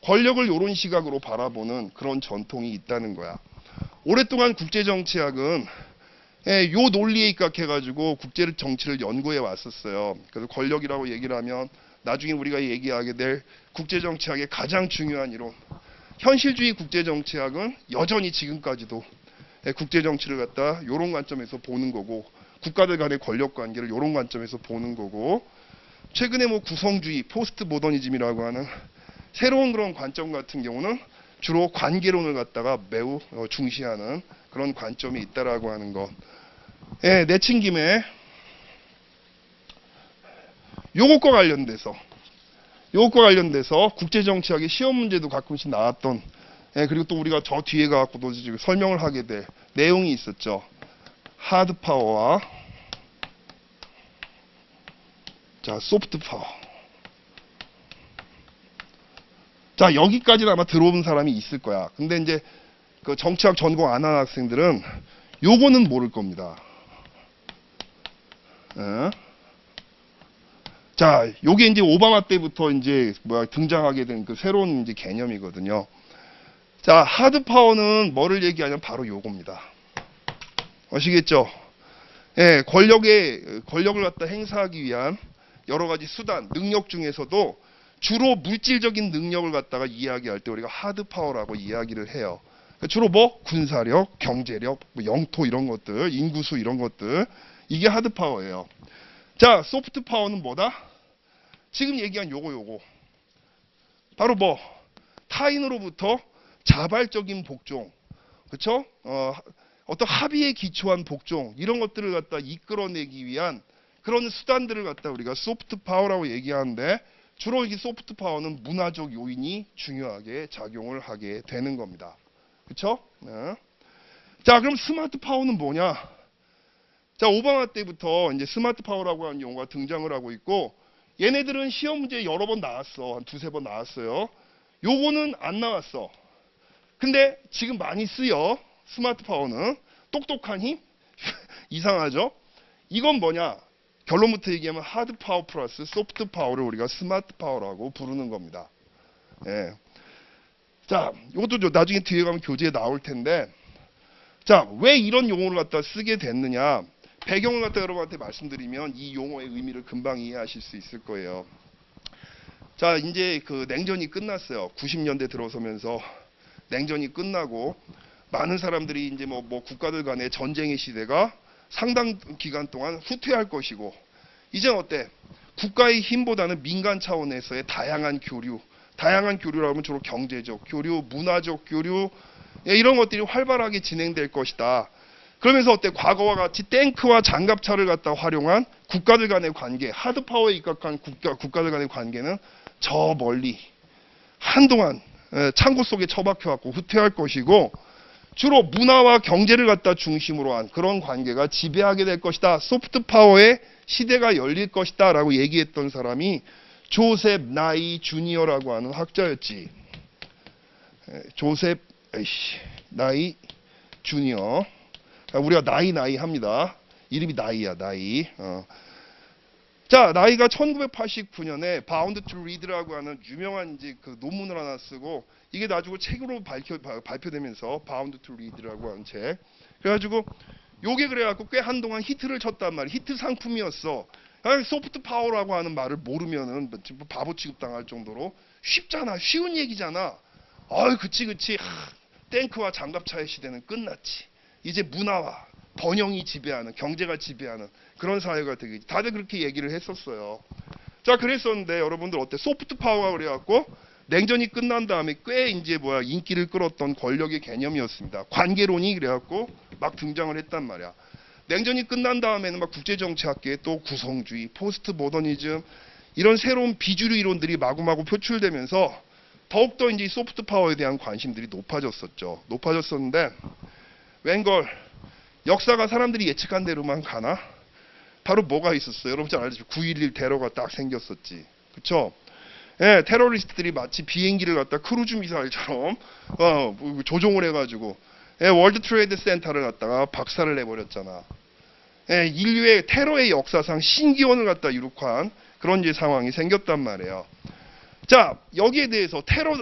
권력을 이런 시각으로 바라보는 그런 전통이 있다는 거야. 오랫동안 국제정치학은 요 논리에 입각해가지고 국제정치를 연구해 왔었어요. 그래서 권력이라고 얘기를 하면 나중에 우리가 얘기하게 될 국제정치학의 가장 중요한 이론. 현실주의 국제정치학은 여전히 지금까지도 국제정치를 갖다 이런 관점에서 보는 거고, 국가들 간의 권력 관계를 이런 관점에서 보는 거고, 최근에 뭐 구성주의, 포스트 모더니즘이라고 하는 새로운 그런 관점 같은 경우는 주로 관계론을 갖다가 매우 중시하는 그런 관점이 있다라고 하는 것. 예, 내친 김에 요것과 관련돼서 국제정치학의 시험 문제도 가끔씩 나왔던, 예, 그리고 또 우리가 저 뒤에 가지고도 지금 설명을 하게 될 내용이 있었죠. 하드 파워와 자, 소프트 파워. 자, 여기까지는 아마 들어본 사람이 있을 거야. 근데 이제 그 정치학 전공 안 하는 학생들은 요거는 모를 겁니다. 예? 자, 요게 이제 오바마 때부터 이제 등장하게 된 그 새로운 이제 개념이거든요. 자, 하드 파워는 뭐를 얘기하냐면 바로 요겁니다. 아시겠죠? 예, 권력을 갖다 행사하기 위한 여러 가지 수단, 능력 중에서도 주로 물질적인 능력을 갖다가 이야기할 때 우리가 하드 파워라고 이야기를 해요. 주로 뭐 군사력, 경제력, 뭐 영토 이런 것들, 인구수 이런 것들, 이게 하드 파워예요. 자, 소프트 파워는 뭐다? 지금 얘기한 요거. 바로 뭐 타인으로부터 자발적인 복종, 그렇죠? 어떤 합의에 기초한 복종 이런 것들을 갖다 이끌어내기 위한 그런 수단들을 갖다 우리가 소프트 파워라고 얘기하는데, 주로 이 소프트 파워는 문화적 요인이 중요하게 작용을 하게 되는 겁니다. 그렇죠? 네. 자, 그럼 스마트 파워는 뭐냐? 자, 오바마 때부터 이제 스마트 파워라고 하는 용어가 등장을 하고 있고, 얘네들은 시험 문제 여러 번 나왔어. 한 두세 번 나왔어요. 요거는 안 나왔어. 근데 지금 많이 쓰여. 스마트 파워는 똑똑한 힘? 이상하죠? 이건 뭐냐? 결론부터 얘기하면 하드 파워 플러스 소프트 파워를 우리가 스마트 파워라고 부르는 겁니다. 예. 자, 이것도 나중에 뒤에 가면 교재에 나올 텐데, 자, 왜 이런 용어를 갖다 쓰게 됐느냐? 배경을 갖다 여러분한테 말씀드리면 이 용어의 의미를 금방 이해하실 수 있을 거예요. 자, 이제 그 냉전이 끝났어요. 90년대 들어서면서 냉전이 끝나고 많은 사람들이 이제 뭐 국가들 간의 전쟁의 시대가 상당 기간 동안 후퇴할 것이고, 이제 어때? 국가의 힘보다는 민간 차원에서의 다양한 교류라고 하면 주로 경제적 교류, 문화적 교류, 이런 것들이 활발하게 진행될 것이다. 그러면서 어때? 과거와 같이 탱크와 장갑차를 갖다 활용한 국가들 간의 관계, 하드 파워에 입각한 국가들 간의 관계는 저 멀리 한동안 창고 속에 처박혀갖고 후퇴할 것이고, 주로 문화와 경제를 갖다 중심으로 한 그런 관계가 지배하게 될 것이다. 소프트 파워의 시대가 열릴 것이다 라고 얘기했던 사람이 조셉 나이 주니어라고 하는 학자였지. 조셉 나이 주니어. 우리가 나이 합니다. 이름이 나이야, 나이. 자, 나이가 1989년에 바운드 투 리드라고 하는 유명한 이제 그 논문을 하나 쓰고, 이게 나중에 책으로 발표되면서 바운드 투 리드라고 하는 책. 그래가지고 요게 그래갖고 꽤 한동안 히트를 쳤단 말이야. 히트 상품이었어. 소프트 파워라고 하는 말을 모르면은 바보 취급당할 정도로 쉽잖아. 쉬운 얘기잖아. 그치. 탱크와 장갑차의 시대는 끝났지. 이제 문화와 번영이 지배하는, 경제가 지배하는 그런 사회가 되겠지. 다들 그렇게 얘기를 했었어요. 자, 그랬었는데 여러분들 어때? 소프트 파워가 그래갖고 냉전이 끝난 다음에 꽤 이제 인기를 끌었던 권력의 개념이었습니다. 관계론이 그래갖고 막 등장을 했단 말이야. 냉전이 끝난 다음에는 막 국제정치학계에 또 구성주의, 포스트 모더니즘 이런 새로운 비주류 이론들이 마구마구 표출되면서 더욱더 이제 소프트 파워에 대한 관심들이 높아졌었는데, 웬걸 역사가 사람들이 예측한 대로만 가나? 바로 뭐가 있었어요? 여러분 잘 알죠? 9.11 테러가 딱 생겼었지. 그쵸? 예, 테러리스트들이 마치 비행기를 갖다 크루즈 미사일처럼 조종을 해가지고 월드 트레이드 센터를 갖다가 박살을 내버렸잖아. 예, 인류의 테러의 역사상 신기원을 갖다 이룩한 그런 이제 상황이 생겼단 말이에요. 자, 여기에 대해서 테러,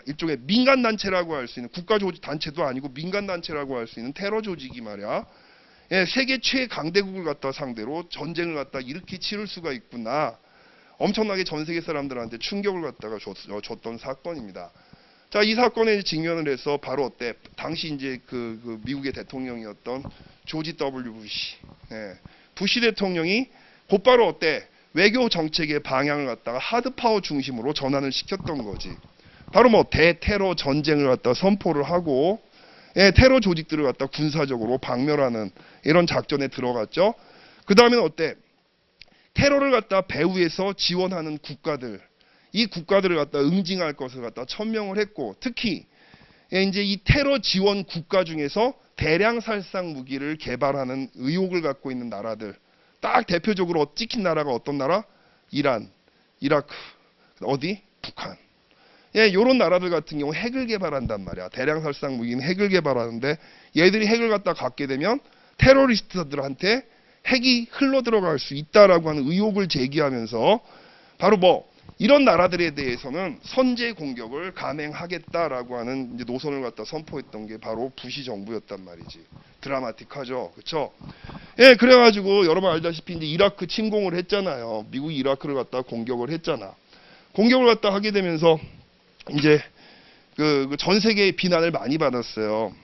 일종의 민간 단체라고 할 수 있는, 국가 조직 단체도 아니고 민간 단체라고 할 수 있는 테러 조직이 말이야. 예, 세계 최강대국을 갖다 상대로 전쟁을 갖다 이렇게 치를 수가 있구나. 엄청나게 전 세계 사람들한테 충격을 갖다가 줬던 사건입니다. 자, 이 사건에 직면을 해서 바로 어때? 당시 이제 그 미국의 대통령이었던 조지 W. 부시, 부시 대통령이 곧바로 어때? 외교 정책의 방향을 갖다가 하드파워 중심으로 전환을 시켰던 거지. 바로 뭐 대테러 전쟁을 갖다 선포를 하고, 테러 조직들을 갖다 군사적으로 박멸하는 이런 작전에 들어갔죠. 그 다음에는 어때? 테러를 갖다 배후에서 지원하는 국가들, 이 국가들을 갖다 응징할 것을 갖다 천명을 했고, 특히 이제 이 테러 지원 국가 중에서 대량 살상 무기를 개발하는 의혹을 갖고 있는 나라들, 딱 대표적으로 찍힌 나라가 어떤 나라? 이란, 이라크, 어디? 북한. 요런 나라들 같은 경우 핵을 개발한단 말이야. 대량 살상 무기는 핵을 개발하는데, 얘들이 핵을 갖다 갖게 되면 테러리스트들한테 핵이 흘러 들어갈 수 있다라고 하는 의혹을 제기하면서 바로 뭐 이런 나라들에 대해서는 선제 공격을 감행하겠다라고 하는 이제 노선을 갖다 선포했던 게 바로 부시 정부였단 말이지. 드라마틱하죠, 그렇죠? 그래가지고 여러분 알다시피 이제 이라크 침공을 했잖아요. 미국이 이라크를 갖다 공격을 했잖아. 공격을 갖다 하게 되면서 이제 그 전 세계의 비난을 많이 받았어요.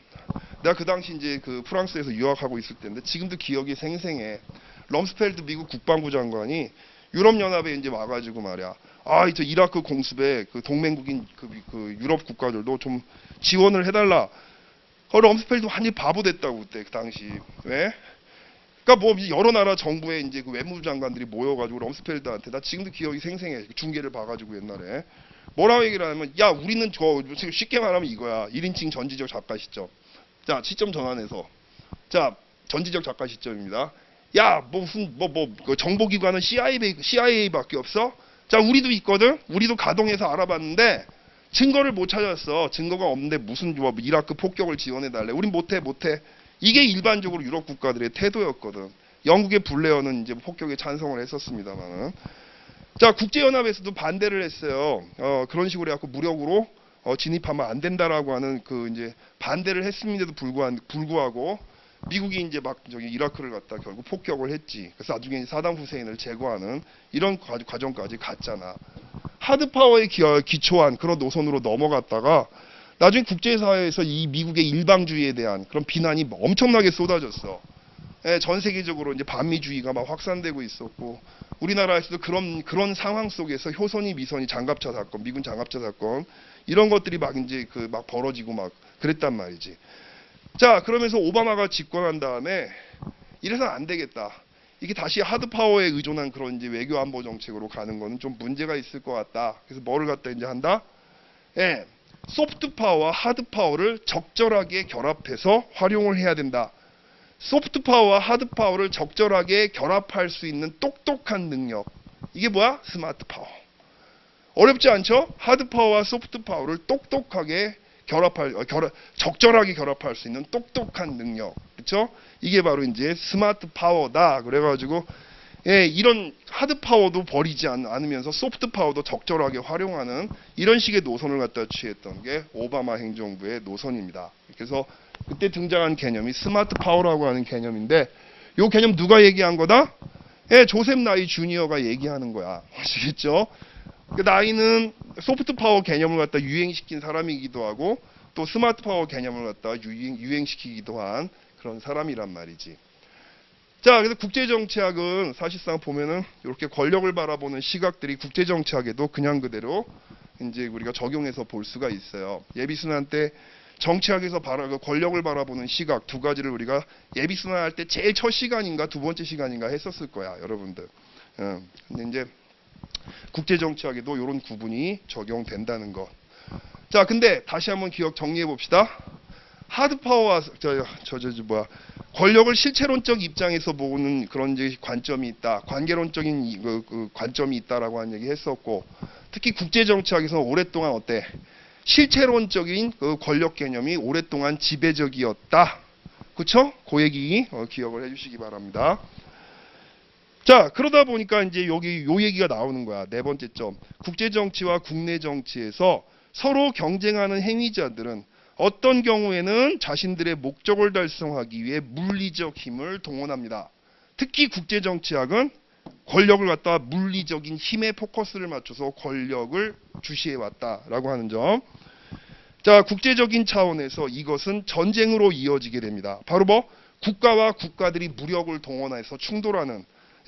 내가 그 당시 이제 그 프랑스에서 유학하고 있을 때인데 지금도 기억이 생생해. 럼스펠드 미국 국방부 장관이 유럽연합에 이제 와가지고 말이야. 아, 저 이라크 공습에 그 동맹국인 그 유럽 국가들도 좀 지원을 해달라. 럼스펠드 완전히 바보 됐다고 그때 그 당시. 왜? 그러니까 뭐 여러 나라 정부의 이제 그 외무부 장관들이 모여가지고 럼스펠드한테 나 지금도 기억이 생생해. 중계를 봐가지고 옛날에 뭐라고 얘기를 하냐면 야 우리는 저 쉽게 말하면 이거야. 1인칭 전지적 작가 시점. 자, 시점 전환해서. 자, 전지적 작가 시점입니다. 야, 뭐 무슨 그 정보기관은 CIA밖에 없어? 자, 우리도 있거든. 우리도 가동해서 알아봤는데 증거를 못 찾았어. 증거가 없는데 무슨 뭐 이라크 폭격을 지원해 달래. 우린 못해. 이게 일반적으로 유럽 국가들의 태도였거든. 영국의 블레어는 이제 폭격에 찬성을 했었습니다만은. 자, 국제연합에서도 반대를 했어요. 그런 식으로 해갖고 무력으로 진입하면 안 된다라고 하는 그 이제 반대를 했음에도 불구하고 미국이 이제 막 저기 이라크를 갖다 결국 폭격을 했지. 그래서 나중에 사담 후세인을 제거하는 이런 과정까지 갔잖아. 하드파워에 기초한 그런 노선으로 넘어갔다가 나중에 국제사회에서 이 미국의 일방주의에 대한 그런 비난이 엄청나게 쏟아졌어. 전 세계적으로 이제 반미주의가 막 확산되고 있었고 우리나라에서도 그런 상황 속에서 효선이 미선이 장갑차 사건, 미군 장갑차 사건 이런 것들이 막 이제 막 벌어지고 막 그랬단 말이지. 자, 그러면서 오바마가 집권한 다음에 이래서는 안 되겠다. 이게 다시 하드파워에 의존한 그런 이제 외교 안보 정책으로 가는 거는 좀 문제가 있을 것 같다. 그래서 뭐를 갖다 이제 한다? 소프트 파워와 하드 파워를 적절하게 결합해서 활용을 해야 된다. 소프트 파워와 하드 파워를 적절하게 결합할 수 있는 똑똑한 능력. 이게 뭐야? 스마트 파워. 어렵지 않죠? 하드 파워와 소프트 파워를 똑똑하게 적절하게 결합할 수 있는 똑똑한 능력. 그렇죠? 이게 바로 이제 스마트 파워다. 그래가지고 이런 하드 파워도 버리지 않으면서 소프트 파워도 적절하게 활용하는 이런 식의 노선을 갖다 취했던 게 오바마 행정부의 노선입니다. 그래서 그때 등장한 개념이 스마트 파워라고 하는 개념인데 이 개념 누가 얘기한 거다? 조셉 나이 주니어가 얘기하는 거야. 아시겠죠? 그 나이는 소프트 파워 개념을 갖다 유행시킨 사람이기도 하고 또 스마트 파워 개념을 갖다 유행시키기도 한 그런 사람이란 말이지. 자, 그래서 국제정치학은 사실상 보면은 이렇게 권력을 바라보는 시각들이 국제정치학에도 그냥 그대로 이제 우리가 적용해서 볼 수가 있어요. 예비순환 때 정치학에서 권력을 바라보는 시각 두 가지를 우리가 예비순환 할 때 제일 첫 시간인가 두 번째 시간인가 했었을 거야, 여러분들. 근데 이제 국제정치학에도 이런 구분이 적용된다는 것. 자, 근데 다시 한번 기억 정리해 봅시다. 하드파워와 권력을 실체론적 입장에서 보는 그런 이제 관점이 있다. 관계론적인 그 관점이 있다라고 하는 얘기 했었고, 특히 국제정치학에서 오랫동안 어때? 실체론적인 그 권력 개념이 오랫동안 지배적이었다. 그쵸? 그 얘기 기억을 해주시기 바랍니다. 자, 그러다 보니까 이제 여기 요 얘기가 나오는 거야. 네 번째 점. 국제정치와 국내 정치에서 서로 경쟁하는 행위자들은 어떤 경우에는 자신들의 목적을 달성하기 위해 물리적 힘을 동원합니다. 특히 국제정치학은 권력을 갖다 물리적인 힘에 포커스를 맞춰서 권력을 주시해 왔다라고 하는 점. 자, 국제적인 차원에서 이것은 전쟁으로 이어지게 됩니다. 바로 뭐 국가와 국가들이 무력을 동원해서 충돌하는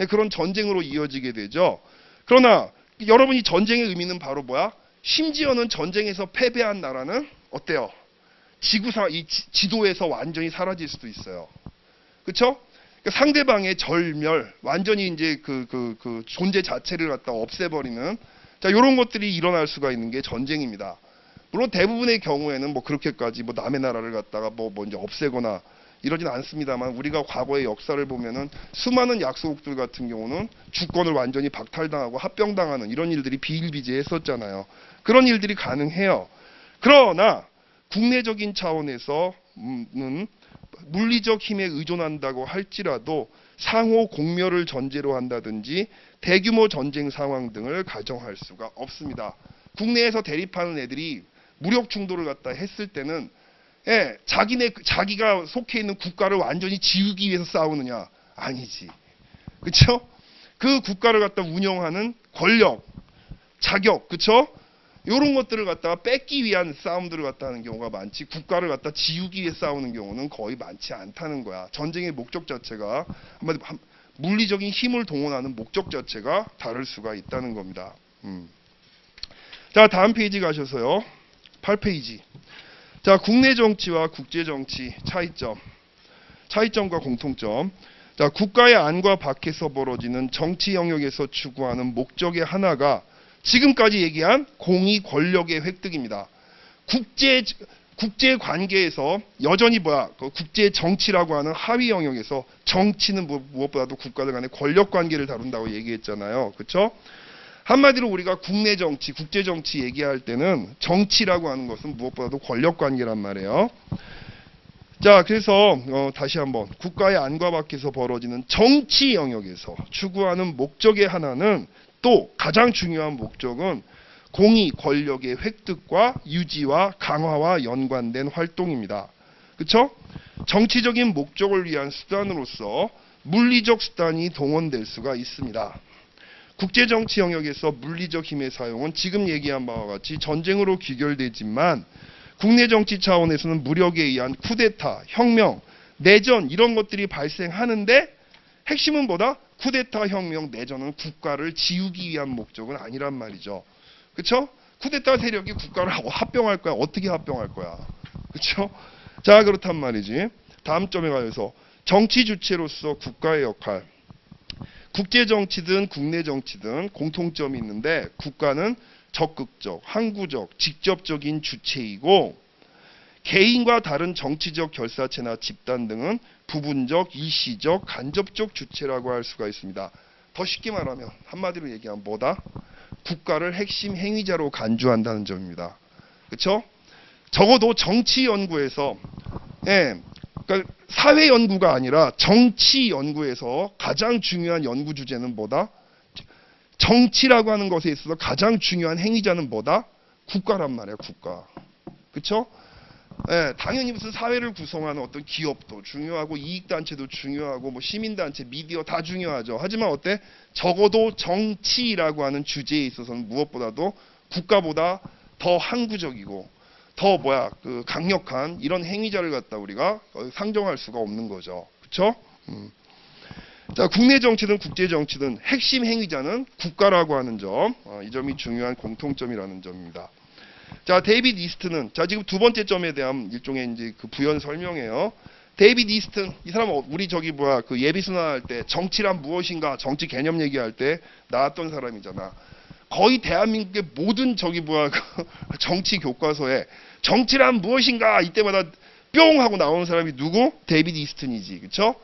그런 전쟁으로 이어지게 되죠. 그러나 여러분이 전쟁의 의미는 바로 뭐야? 심지어는 전쟁에서 패배한 나라는 어때요? 이 지도에서 완전히 사라질 수도 있어요. 그렇죠? 그러니까 상대방의 절멸, 완전히 이제 그 존재 자체를 갖다 없애버리는 자, 이런 것들이 일어날 수가 있는 게 전쟁입니다. 물론 대부분의 경우에는 뭐 그렇게까지 뭐 남의 나라를 갖다가 뭐 이제 없애거나 이러진 않습니다만 우리가 과거의 역사를 보면은 수많은 약소국들 같은 경우는 주권을 완전히 박탈당하고 합병당하는 이런 일들이 비일비재했었잖아요. 그런 일들이 가능해요. 그러나 국내적인 차원에서는 물리적 힘에 의존한다고 할지라도 상호 공멸을 전제로 한다든지 대규모 전쟁 상황 등을 가정할 수가 없습니다. 국내에서 대립하는 애들이 무력 충돌을 갖다 했을 때는 자기가 속해 있는 국가를 완전히 지우기 위해서 싸우느냐? 아니지. 그렇죠? 그 국가를 갖다 운영하는 권력, 자격, 그렇죠? 이런 것들을 갖다가 뺏기 위한 싸움들을 갖다 하는 경우가 많지 국가를 갖다 지우기 위해 싸우는 경우는 거의 많지 않다는 거야. 전쟁의 목적 자체가 한마디로 물리적인 힘을 동원하는 목적 자체가 다를 수가 있다는 겁니다. 자, 다음 페이지 가셔서요. 8페이지. 자, 국내 정치와 국제 정치 차이점과 공통점. 자, 국가의 안과 밖에서 벌어지는 정치 영역에서 추구하는 목적의 하나가 지금까지 얘기한 공의 권력의 획득입니다. 국제 관계에서 여전히 국제 정치라고 하는 하위 영역에서 정치는 무엇보다도 국가들 간의 권력 관계를 다룬다고 얘기했잖아요. 그렇죠? 한마디로 우리가 국내 정치, 국제 정치 얘기할 때는 정치라고 하는 것은 무엇보다도 권력 관계란 말이에요. 자, 그래서 다시 한번 국가의 안과 밖에서 벌어지는 정치 영역에서 추구하는 목적의 하나는 또 가장 중요한 목적은 공의 권력의 획득과 유지와 강화와 연관된 활동입니다. 그렇죠? 정치적인 목적을 위한 수단으로서 물리적 수단이 동원될 수가 있습니다. 국제정치 영역에서 물리적 힘의 사용은 지금 얘기한 바와 같이 전쟁으로 귀결되지만 국내 정치 차원에서는 무력에 의한 쿠데타, 혁명, 내전 이런 것들이 발생하는데 핵심은 뭐다? 쿠데타, 혁명, 내전은 국가를 지우기 위한 목적은 아니란 말이죠. 그렇죠? 쿠데타 세력이 국가를 합병할 거야. 어떻게 합병할 거야? 그렇죠? 자, 그렇단 말이지. 다음 점에 가서 정치 주체로서 국가의 역할. 국제 정치든 국내 정치든 공통점이 있는데 국가는 적극적, 항구적, 직접적인 주체이고 개인과 다른 정치적 결사체나 집단 등은 부분적, 일시적, 간접적 주체라고 할 수가 있습니다. 더 쉽게 말하면 한마디로 얘기하면 뭐다? 국가를 핵심 행위자로 간주한다는 점입니다. 그렇죠? 적어도 정치 연구에서 그러니까 사회 연구가 아니라 정치 연구에서 가장 중요한 연구 주제는 뭐다? 정치라고 하는 것에 있어서 가장 중요한 행위자는 뭐다? 국가란 말이야, 국가. 그렇죠? 당연히 무슨 사회를 구성하는 어떤 기업도 중요하고 이익단체도 중요하고 뭐 시민단체, 미디어 다 중요하죠. 하지만 어때? 적어도 정치라고 하는 주제에 있어서는 무엇보다도 국가보다 더 항구적이고 더 강력한 이런 행위자를 갖다 우리가 상정할 수가 없는 거죠. 그렇죠? 자, 국내 정치든 국제 정치든 핵심 행위자는 국가라고 하는 점, 이 점이 중요한 공통점이라는 점입니다. 자, 데이비드 이스트는 지금 두 번째 점에 대한 일종의 이제 그 부연 설명이에요. 데이비드 이스튼 이 사람은 우리 그 예비순환할 때 정치란 무엇인가 정치 개념 얘기할 때 나왔던 사람이잖아. 거의 대한민국의 모든 정치 교과서에 정치란 무엇인가 이때마다 뿅 하고 나오는 사람이 누구? 데이비드 이스튼이지. 그렇죠?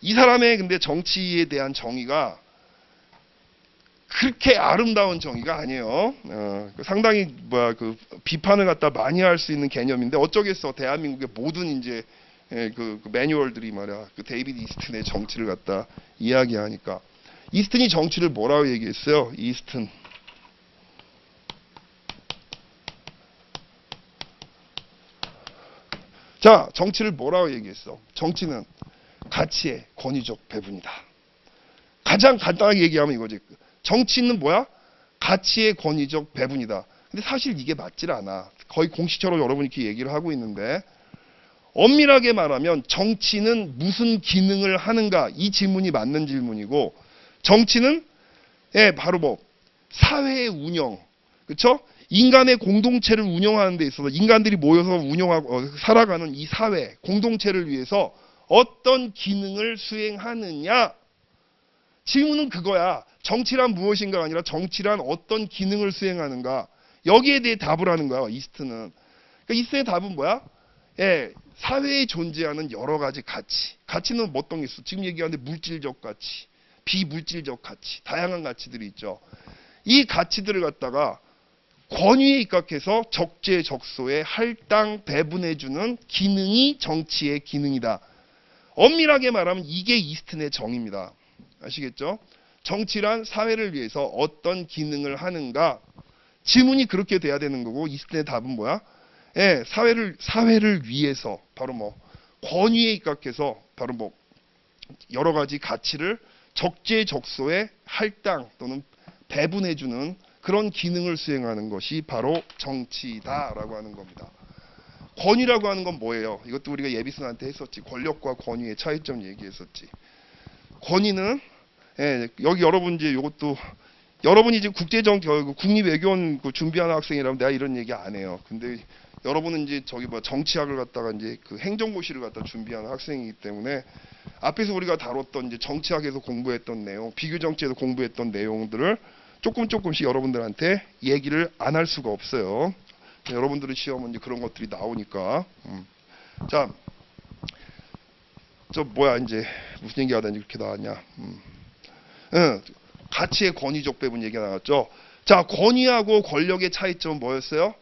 이 사람의 근데 정치에 대한 정의가 그렇게 아름다운 정의가 아니에요. 상당히 비판을 갖다 많이 할 수 있는 개념인데 어쩌겠어. 대한민국의 모든 이제 그 매뉴얼들이 말이야. 그 데이비드 이스튼의 정치를 갖다 이야기하니까 이스튼이 정치를 뭐라고 얘기했어요? 이스튼. 자, 정치를 뭐라고 얘기했어? 정치는 가치의 권위적 배분이다. 가장 간단하게 얘기하면 이거지. 정치는 뭐야? 가치의 권위적 배분이다. 근데 사실 이게 맞질 않아. 거의 공식처럼 여러분이 이렇게 얘기를 하고 있는데, 엄밀하게 말하면 정치는 무슨 기능을 하는가, 이 질문이 맞는 질문이고, 정치는 바로 뭐 사회의 운영, 그렇죠? 인간의 공동체를 운영하는 데 있어서 인간들이 모여서 운영하고 살아가는 이 사회 공동체를 위해서 어떤 기능을 수행하느냐, 질문은 그거야. 정치란 무엇인가가 아니라 정치란 어떤 기능을 수행하는가, 여기에 대해 답을 하는 거야, 이스트는. 그러니까 이스트의 답은 뭐야? 사회에 존재하는 여러 가지 가치. 가치는 어떤 게 있어? 지금 얘기하는데 물질적 가치, 비물질적 가치, 다양한 가치들이 있죠. 이 가치들을 갖다가 권위에 입각해서 적재적소에 할당 배분해주는 기능이 정치의 기능이다. 엄밀하게 말하면 이게 이스트의 정의입니다. 아시겠죠? 정치란 사회를 위해서 어떤 기능을 하는가, 질문이 그렇게 돼야 되는 거고, 이스트의 답은 뭐야? 사회를 위해서 바로 뭐 권위에 입각해서 바로 뭐 여러 가지 가치를 적재적소에 할당 또는 배분해주는 그런 기능을 수행하는 것이 바로 정치다라고 하는 겁니다. 권위라고 하는 건 뭐예요? 이것도 우리가 예비슨한테 했었지. 권력과 권위의 차이점 얘기했었지. 권위는 여기 여러분 이제 이것도 여러분이 지금 국제정 국립외교원 준비하는 학생이라면 내가 이런 얘기 안 해요. 근데 여러분은 이제 저기 뭐 정치학을 갖다가 이제 그 행정고시를 갖다 준비하는 학생이기 때문에 앞에서 우리가 다뤘던 이제 정치학에서 공부했던 내용, 비교정치에서 공부했던 내용들을 조금씩 여러분들한테 얘기를 안 할 수가 없어요. 여러분들의 시험은 이제 그런 것들이 나오니까. 자, 저 뭐야 이제 무슨 얘기하다 이렇게 나왔냐? 가치의 권위적 배분 얘기가 나왔죠. 자, 권위하고 권력의 차이점은 뭐였어요?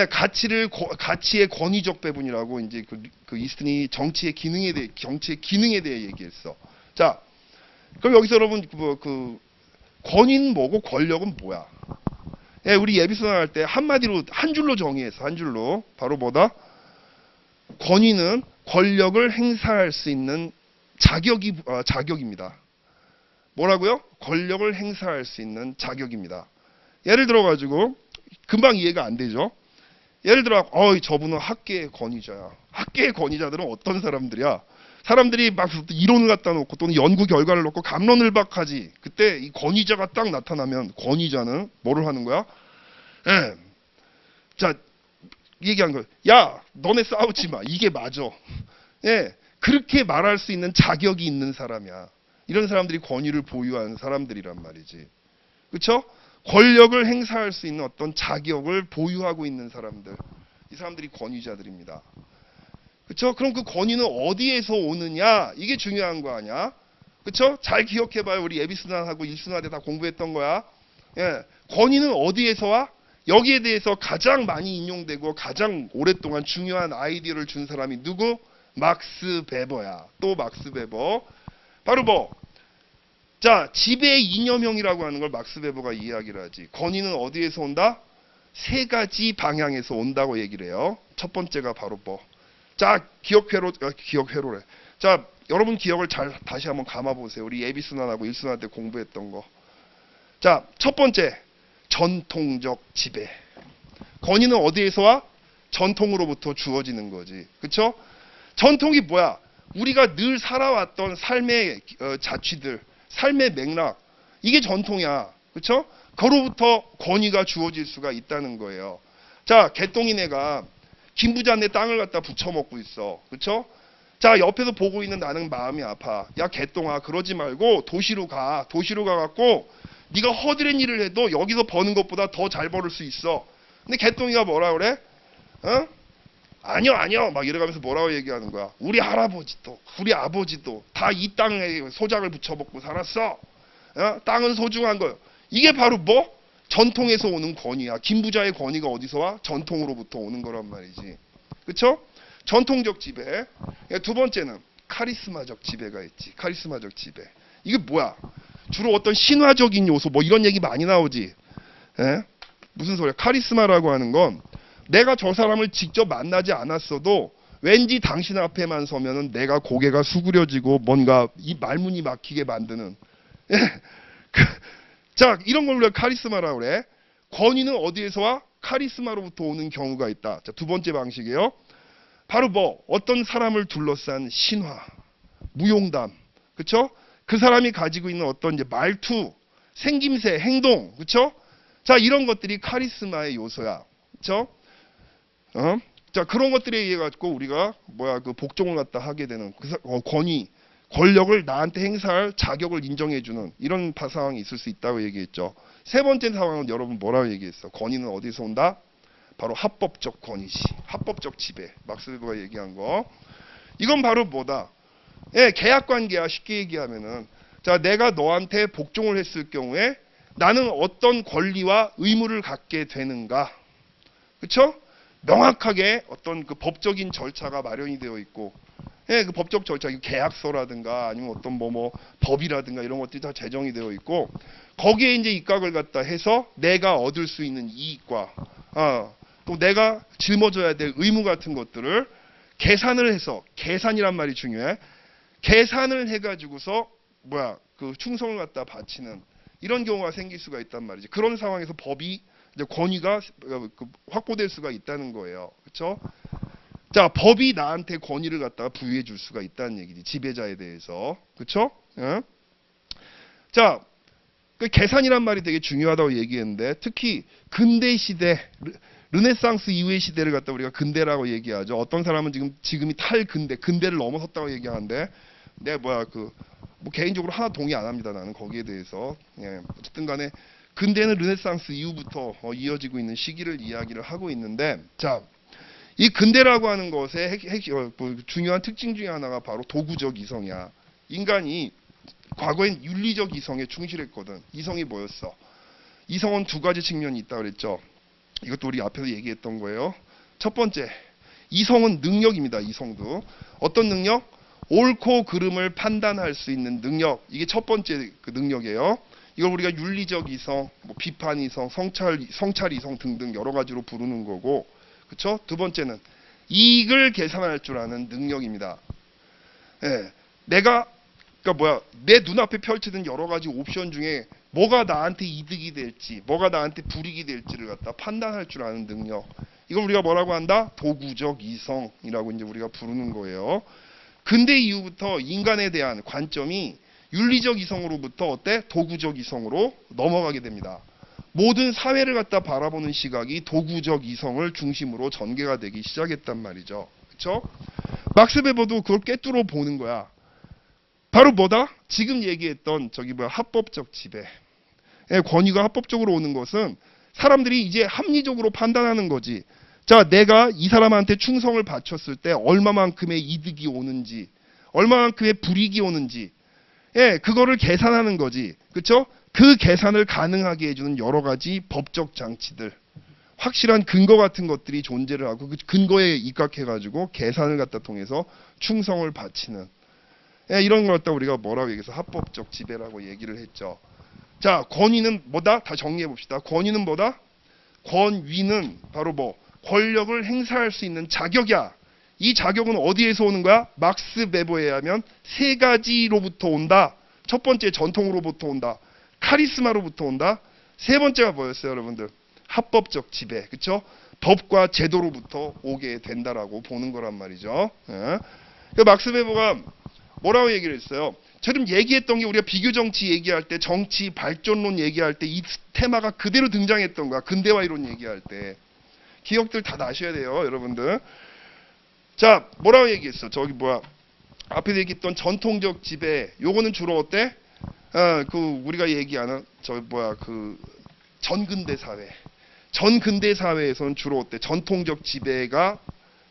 가치의 권위적 배분이라고 이제 그 이스튼이 정치의 기능에 대해 얘기했어. 자, 그럼 여기서 여러분 그 권위는 뭐고 권력은 뭐야? 우리 예비선 할 때 한마디로 한 줄로 정의해서 한 줄로 바로 뭐다? 권위는 권력을 행사할 수 있는 자격입니다. 뭐라고요? 권력을 행사할 수 있는 자격입니다. 예를 들어 가지고 금방 이해가 안 되죠? 예를 들어 저분은 학계의 권위자야. 학계의 권위자들은 어떤 사람들이야? 사람들이 막 이론을 갖다 놓고 또는 연구 결과를 놓고 갑론을 박하지. 그때 이 권위자가 딱 나타나면 권위자는 뭐를 하는 거야? 자, 얘기한 거예요. 야, 너네 싸우지 마. 이게 맞아. 그렇게 말할 수 있는 자격이 있는 사람이야. 이런 사람들이 권위를 보유하는 사람들이란 말이지. 그렇죠? 권력을 행사할 수 있는 어떤 자격을 보유하고 있는 사람들. 이 사람들이 권위자들입니다. 그렇죠? 그럼 그 권위는 어디에서 오느냐? 이게 중요한 거 아니야? 그렇죠? 잘 기억해봐요. 우리 예비순환하고 일순환 다 공부했던 거야. 권위는 어디에서 와? 여기에 대해서 가장 많이 인용되고 가장 오랫동안 중요한 아이디어를 준 사람이 누구? 막스 베버야. 또 막스 베버. 바로 뭐? 자, 지배 이념형이라고 하는 걸 막스 베버가 이야기를 하지. 권위는 어디에서 온다? 세 가지 방향에서 온다고 얘기를 해요. 첫 번째가 바로 뭐? 자, 기억회로래. 자, 여러분 기억을 잘 다시 한번 감아보세요. 우리 예비순환하고 일순환 때 공부했던 거. 자, 첫 번째, 전통적 지배. 권위는 어디에서 와? 전통으로부터 주어지는 거지. 그쵸? 전통이 뭐야? 우리가 늘 살아왔던 삶의 자취들, 삶의 맥락, 이게 전통이야. 그쵸? 그로부터 권위가 주어질 수가 있다는 거예요. 자, 개똥이네가 김부자네 땅을 갖다 부쳐먹고 있어. 그쵸? 자, 옆에서 보고 있는 나는 마음이 아파. 야, 개똥아, 그러지 말고 도시로 가. 도시로 가갖고 네가 허드렛 일을 해도 여기서 버는 것보다 더 잘 벌을 수 있어. 근데 개똥이가 뭐라 그래? 아니요 막 이래가면서 뭐라고 얘기하는 거야? 우리 할아버지도 우리 아버지도 다 이 땅에 소작을 붙여먹고 살았어. 땅은 소중한 거예요. 이게 바로 뭐? 전통에서 오는 권위야. 김부자의 권위가 어디서 와? 전통으로부터 오는 거란 말이지. 그쵸? 전통적 지배. 두 번째는 카리스마적 지배가 있지. 카리스마적 지배. 이게 뭐야? 주로 어떤 신화적인 요소 뭐 이런 얘기 많이 나오지. 무슨 소리야? 카리스마라고 하는 건 내가 저 사람을 직접 만나지 않았어도 왠지 당신 앞에만 서면은 내가 고개가 수그려지고 뭔가 이 말문이 막히게 만드는. 예. 자, 이런 걸 우리가 카리스마라고 그래. 권위는 어디에서 와? 카리스마로부터 오는 경우가 있다. 자, 두 번째 방식이에요. 바로 뭐 어떤 사람을 둘러싼 신화, 무용담, 그렇죠? 그 사람이 가지고 있는 어떤 이제 말투, 생김새, 행동, 그렇죠? 자, 이런 것들이 카리스마의 요소야, 그렇죠? 자, 그런 것들에 의해 가지고 우리가 그 복종을 갖다 하게 되는 권위, 권력을 나한테 행사할 자격을 인정해주는 이런 상황이 있을 수 있다고 얘기했죠. 세 번째 상황은 여러분 뭐라고 얘기했어? 권위는 어디서 온다? 바로 합법적 권위시, 합법적 지배. 막스 베버가 얘기한 거. 이건 바로 뭐다? 예, 계약 관계야. 쉽게 얘기하면은, 자, 내가 너한테 복종을 했을 경우에 나는 어떤 권리와 의무를 갖게 되는가? 그렇죠? 명확하게 어떤 그 법적인 절차가 마련이 되어 있고, 예, 그 법적 절차, 계약서라든가 아니면 어떤 법이라든가 이런 것들이 다 제정이 되어 있고, 거기에 이제 입각을 갖다 해서 내가 얻을 수 있는 이익과, 또 내가 짊어져야 될 의무 같은 것들을 계산을 해서, 계산이란 말이 중요해. 계산을 해가지고서 그 충성을 갖다 바치는 이런 경우가 생길 수가 있단 말이지. 그런 상황에서 법이 이제 권위가 확보될 수가 있다는 거예요. 그렇죠? 자, 법이 나한테 권위를 갖다가 부여해 줄 수가 있다는 얘기지. 지배자에 대해서. 그렇죠? 예? 자, 그 계산이란 말이 되게 중요하다고 얘기했는데, 특히 근대 시대, 르네상스 이후의 시대를 갖다 우리가 근대라고 얘기하죠. 어떤 사람은 지금이 근대를 넘어섰다고 얘기하는데, 개인적으로 하나 동의 안 합니다. 나는 거기에 대해서. 예, 어쨌든 간에 근대는 르네상스 이후부터 이어지고 있는 시기를 이야기를 하고 있는데, 자, 이 근대라고 하는 것의 중요한 특징 중에 하나가 바로 도구적 이성이야. 인간이 과거엔 윤리적 이성에 충실했거든. 이성이 뭐였어? 이성은 두 가지 측면이 있다고 그랬죠. 이것도 우리 앞에서 얘기했던 거예요. 첫 번째, 이성은 능력입니다. 이성도. 어떤 능력? 옳고 그름을 판단할 수 있는 능력. 이게 첫 번째 그 능력이에요. 이걸 우리가 윤리적 이성, 비판 이성, 성찰 이성 등등 여러 가지로 부르는 거고, 그렇죠? 두 번째는 이익을 계산할 줄 아는 능력입니다. 예, 내 눈앞에 펼쳐진 여러 가지 옵션 중에 뭐가 나한테 이득이 될지, 뭐가 나한테 불이익이 될지를 갖다 판단할 줄 아는 능력. 이걸 우리가 뭐라고 한다? 도구적 이성이라고 이제 우리가 부르는 거예요. 근대 이후부터 인간에 대한 관점이 윤리적 이성으로부터 도구적 이성으로 넘어가게 됩니다. 모든 사회를 갖다 바라보는 시각이 도구적 이성을 중심으로 전개가 되기 시작했단 말이죠. 그렇죠? 막스 베버도 그걸 꿰뚫어 보는 거야. 바로 뭐다? 지금 얘기했던 합법적 지배. 권위가 합법적으로 오는 것은 사람들이 이제 합리적으로 판단하는 거지. 자, 내가 이 사람한테 충성을 바쳤을 때 얼마만큼의 이득이 오는지, 얼마만큼의 불이익이 오는지, 예, 그거를 계산하는 거지. 그렇죠? 그 계산을 가능하게 해주는 여러 가지 법적 장치들, 확실한 근거 같은 것들이 존재를 하고 그 근거에 입각해가지고 계산을 갖다 통해서 충성을 바치는, 예, 이런 걸 갖다 우리가 뭐라고 얘기해서 합법적 지배라고 얘기를 했죠. 자, 권위는 뭐다? 다 정리해 봅시다. 권위는 뭐다? 권위는 바로 권력을 행사할 수 있는 자격이야. 이 자격은 어디에서 오는 거야? 막스 베버에 의하면 세 가지로부터 온다. 첫 번째 전통으로부터 온다. 카리스마로부터 온다. 세 번째가 뭐였어요, 여러분들? 합법적 지배, 그렇죠? 법과 제도로부터 오게 된다라고 보는 거란 말이죠. 예. 막스 베버가 뭐라고 얘기를 했어요? 지금 얘기했던 게 우리가 비교 정치 얘기할 때, 정치 발전론 얘기할 때 이 테마가 그대로 등장했던 거야. 근대화 이론 얘기할 때. 기억들 다 나셔야 돼요, 여러분들. 자, 뭐라고 얘기했어? 앞에 얘기했던 전통적 지배, 요거는 주로 어때? 우리가 얘기하는 전근대 사회. 전근대 사회에서는 주로 어때? 전통적 지배가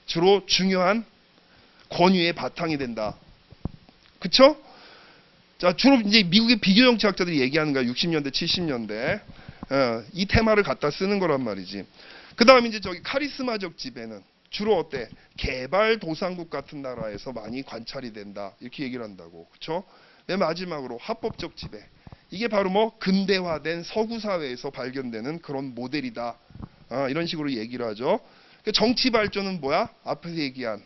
주로 중요한 권위의 바탕이 된다. 그쵸? 자, 주로 이제 미국의 비교 정치학자들이 얘기하는 거야. 60년대, 70년대. 이 테마를 갖다 쓰는 거란 말이지. 그 다음에 이제 카리스마적 지배는 주로 어때? 개발도상국 같은 나라에서 많이 관찰이 된다. 이렇게 얘기를 한다고. 그쵸? 맨 마지막으로 합법적 지배. 이게 바로 근대화된 서구 사회에서 발견되는 그런 모델이다. 이런 식으로 얘기를 하죠. 정치 발전은 뭐야? 앞에서 얘기한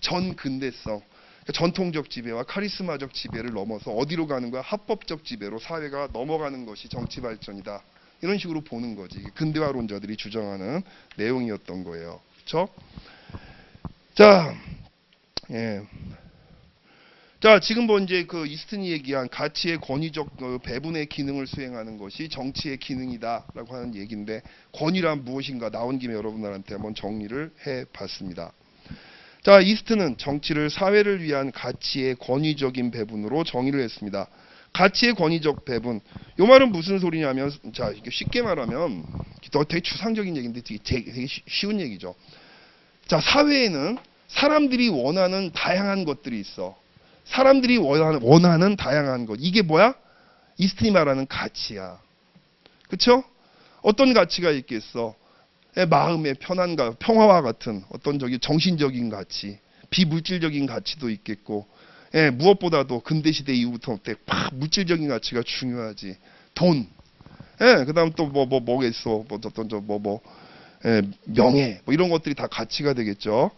전 근대성, 그러니까 전통적 지배와 카리스마적 지배를 넘어서 어디로 가는 거야? 합법적 지배로 사회가 넘어가는 것이 정치 발전이다. 이런 식으로 보는 거지. 이게 근대화론자들이 주장하는 내용이었던 거예요. 그렇죠? 자, 예. 자, 지금 뭐 이제 그 이스튼이 얘기한 가치의 권위적 배분의 기능을 수행하는 것이 정치의 기능이다라고 하는 얘기인데, 권위란 무엇인가 나온 김에 여러분들한테 한번 정리를 해봤습니다. 자, 이스튼은 정치를 사회를 위한 가치의 권위적인 배분으로 정의를 했습니다. 가치의 권위적 배분. 요 말은 무슨 소리냐면, 자, 이게 쉽게 말하면 되게 추상적인 얘기인데 되게 쉬운 얘기죠. 자, 사회에는 사람들이 원하는 다양한 것들이 있어. 사람들이 원하는 다양한 것. 이게 뭐야? 이스튼이 말하는 가치야. 그쵸? 어떤 가치가 있겠어? 마음의 편안과 평화와 같은 어떤 정신적인 가치, 비물질적인 가치도 있겠고, 무엇보다도 근대시대 이후부터 물질적인 가치가 중요하지. 돈. 그 다음 또 뭐겠어? 명예. 뭐 이런 것들이 다 가치가 되겠죠.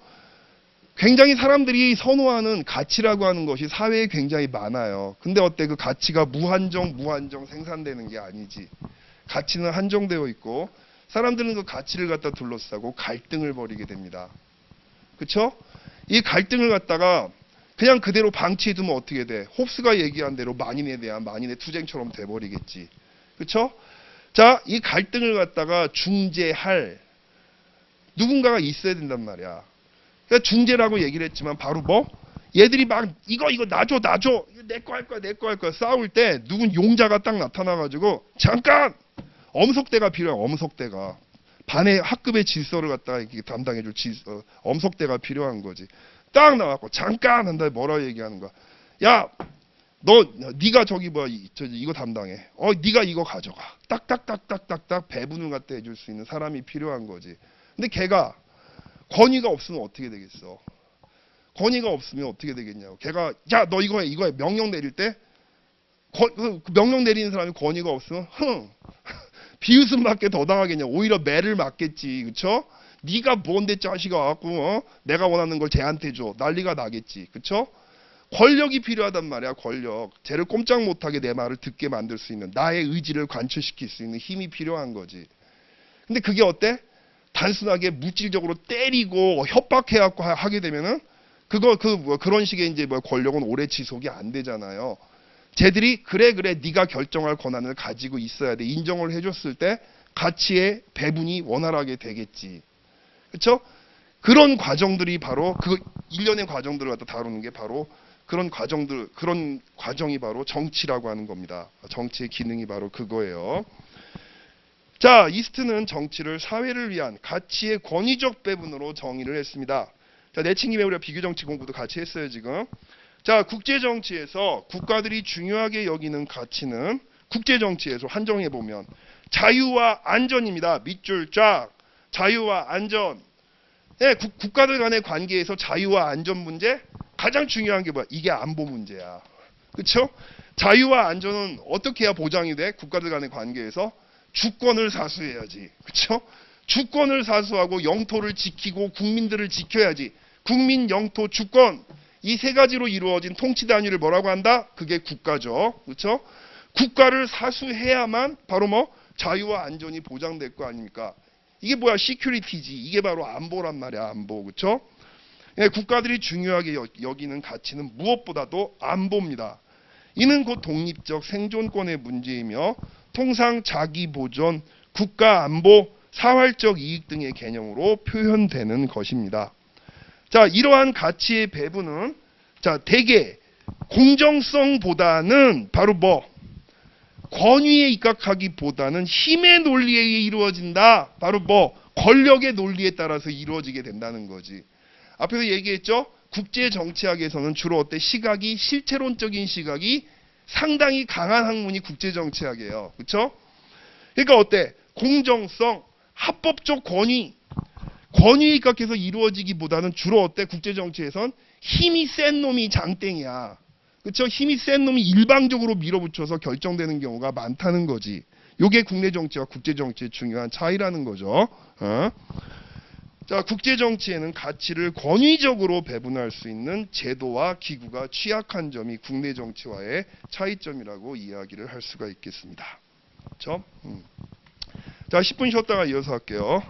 굉장히 사람들이 선호하는 가치라고 하는 것이 사회에 굉장히 많아요. 근데 어때? 그 가치가 무한정 생산되는 게 아니지. 가치는 한정되어 있고, 사람들은 그 가치를 갖다 둘러싸고 갈등을 벌이게 됩니다. 그쵸? 이 갈등을 갖다가 그냥 그대로 방치해두면 어떻게 돼? 홉스가 얘기한 대로 만인에 대한 만인의 투쟁처럼 돼버리겠지. 그쵸? 자, 이 갈등을 갖다가 중재할 누군가가 있어야 된단 말이야. 그러니까 중재라고 얘기를 했지만 바로 뭐? 얘들이 막 이거 놔줘 이거 내 거 할 거야 싸울 때 누군 용자가 딱 나타나가지고 잠깐! 엄석대가 필요해. 엄석대가 반의 학급의 질서를 갖다가 이렇게 담당해줄 엄석대가 필요한 거지. 딱 나왔고 잠깐 한다. 뭐라 얘기하는 거야? 야, 네가 이거 담당해. 네가 이거 가져가. 딱딱딱딱딱딱 배분을 갖다 해줄 수 있는 사람이 필요한 거지. 근데 걔가 권위가 없으면 어떻게 되겠어? 권위가 없으면 어떻게 되겠냐고. 걔가 야, 너 이거 해 명령 내릴 때 그 명령 내리는 사람이 권위가 없으면 비웃음 맞게 더 당하겠냐. 오히려 매를 맞겠지. 그쵸? 네가 뭔데 자식아 갖고 내가 원하는 걸 쟤한테 줘. 난리가 나겠지. 그쵸? 권력이 필요하단 말이야. 권력. 쟤를 꼼짝 못하게 내 말을 듣게 만들 수 있는, 나의 의지를 관철시킬 수 있는 힘이 필요한 거지. 근데 그게 어때? 단순하게 물질적으로 때리고 협박해갖고 하게 되면은 그런 식의 이제 권력은 오래 지속이 안 되잖아요. 쟤들이 그래 네가 결정할 권한을 가지고 있어야 돼. 인정을 해줬을 때 가치의 배분이 원활하게 되겠지. 그렇죠? 그런 과정들이 바로 그 일련의 과정들을 갖다 다루는 게 바로 그런 과정이 바로 정치라고 하는 겁니다. 정치의 기능이 바로 그거예요. 자, 이스트는 정치를 사회를 위한 가치의 권위적 배분으로 정의를 했습니다. 자, 내친 김에 우리가 비교정치 공부도 같이 했어요, 지금. 자, 국제정치에서 국가들이 중요하게 여기는 가치는 국제정치에서 한정해보면 자유와 안전입니다. 밑줄 쫙. 자유와 안전. 국가들 간의 관계에서 자유와 안전 문제 가장 중요한 게 뭐야? 이게 안보 문제야. 그렇죠? 자유와 안전은 어떻게 해야 보장이 돼? 국가들 간의 관계에서 주권을 사수해야지. 그렇죠? 주권을 사수하고 영토를 지키고 국민들을 지켜야지. 국민, 영토, 주권. 이 세 가지로 이루어진 통치 단위를 뭐라고 한다? 그게 국가죠. 그렇죠? 국가를 사수해야만 바로 자유와 안전이 보장될 거 아닙니까? 이게 뭐야? 시큐리티지. 이게 바로 안보란 말이야. 안보. 그렇죠? 국가들이 중요하게 여기는 가치는 무엇보다도 안보입니다. 이는 곧 독립적 생존권의 문제이며 통상 자기보존, 국가안보, 사활적 이익 등의 개념으로 표현되는 것입니다. 자, 이러한 가치의 배분은 대개 공정성보다는 바로 권위에 입각하기보다는 힘의 논리에 의해 이루어진다. 바로 권력의 논리에 따라서 이루어지게 된다는 거지. 앞에서 얘기했죠? 국제정치학에서는 주로 어때? 실체론적인 시각이 상당히 강한 학문이 국제정치학이에요. 그렇죠? 그러니까 어때? 공정성, 합법적 권위에 입각해서 이루어지기보다는 주로 어때? 국제정치에선 힘이 센 놈이 장땡이야. 그렇죠? 힘이 센 놈이 일방적으로 밀어붙여서 결정되는 경우가 많다는 거지. 이게 국내 정치와 국제 정치의 중요한 차이라는 거죠. 자, 국제 정치에는 가치를 권위적으로 배분할 수 있는 제도와 기구가 취약한 점이 국내 정치와의 차이점이라고 이야기를 할 수가 있겠습니다. 그렇죠? 자, 10분 쉬었다가 이어서 할게요.